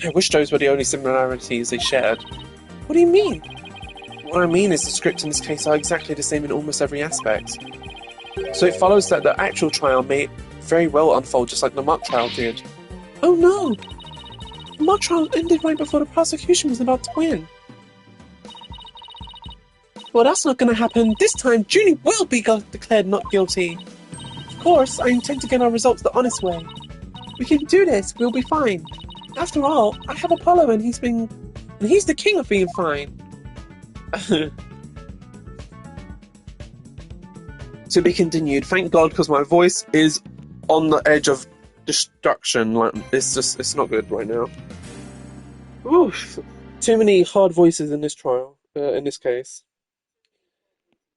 I wish those were the only similarities they shared. What do you mean? What I mean is the script in this case are exactly the same in almost every aspect. So it follows that the actual trial may very well unfold just like the mock trial did. Oh no! The mock trial ended right before the prosecution was about to win. Well, that's not going to happen. This time, Junie will be declared not guilty. Of course, I intend to get our results the honest way. We can do this. We'll be fine. After all, I have Apollo and he's the king of being fine. To be continued. Thank God, because my voice is on the edge of destruction. Like, it's not good right now. Oof. Too many hard voices in this trial, in this case.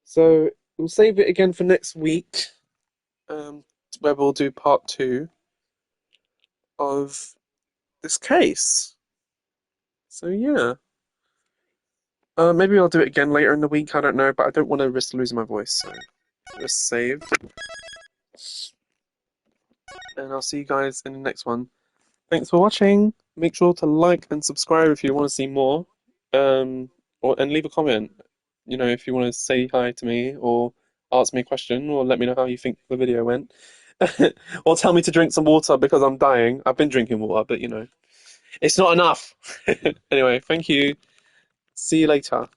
So, we'll save it again for next week, where we'll do part 2 of this case. So, yeah. Maybe I'll do it again later in the week, I don't know, but I don't want to risk losing my voice, so just save. And I'll see you guys in the next one. Thanks for watching. Make sure to like and subscribe if you want to see more. And leave a comment. You know, if you want to say hi to me, or ask me a question, or let me know how you think the video went. Or tell me to drink some water because I'm dying. I've been drinking water, but you know, it's not enough. Anyway, thank you. See you later.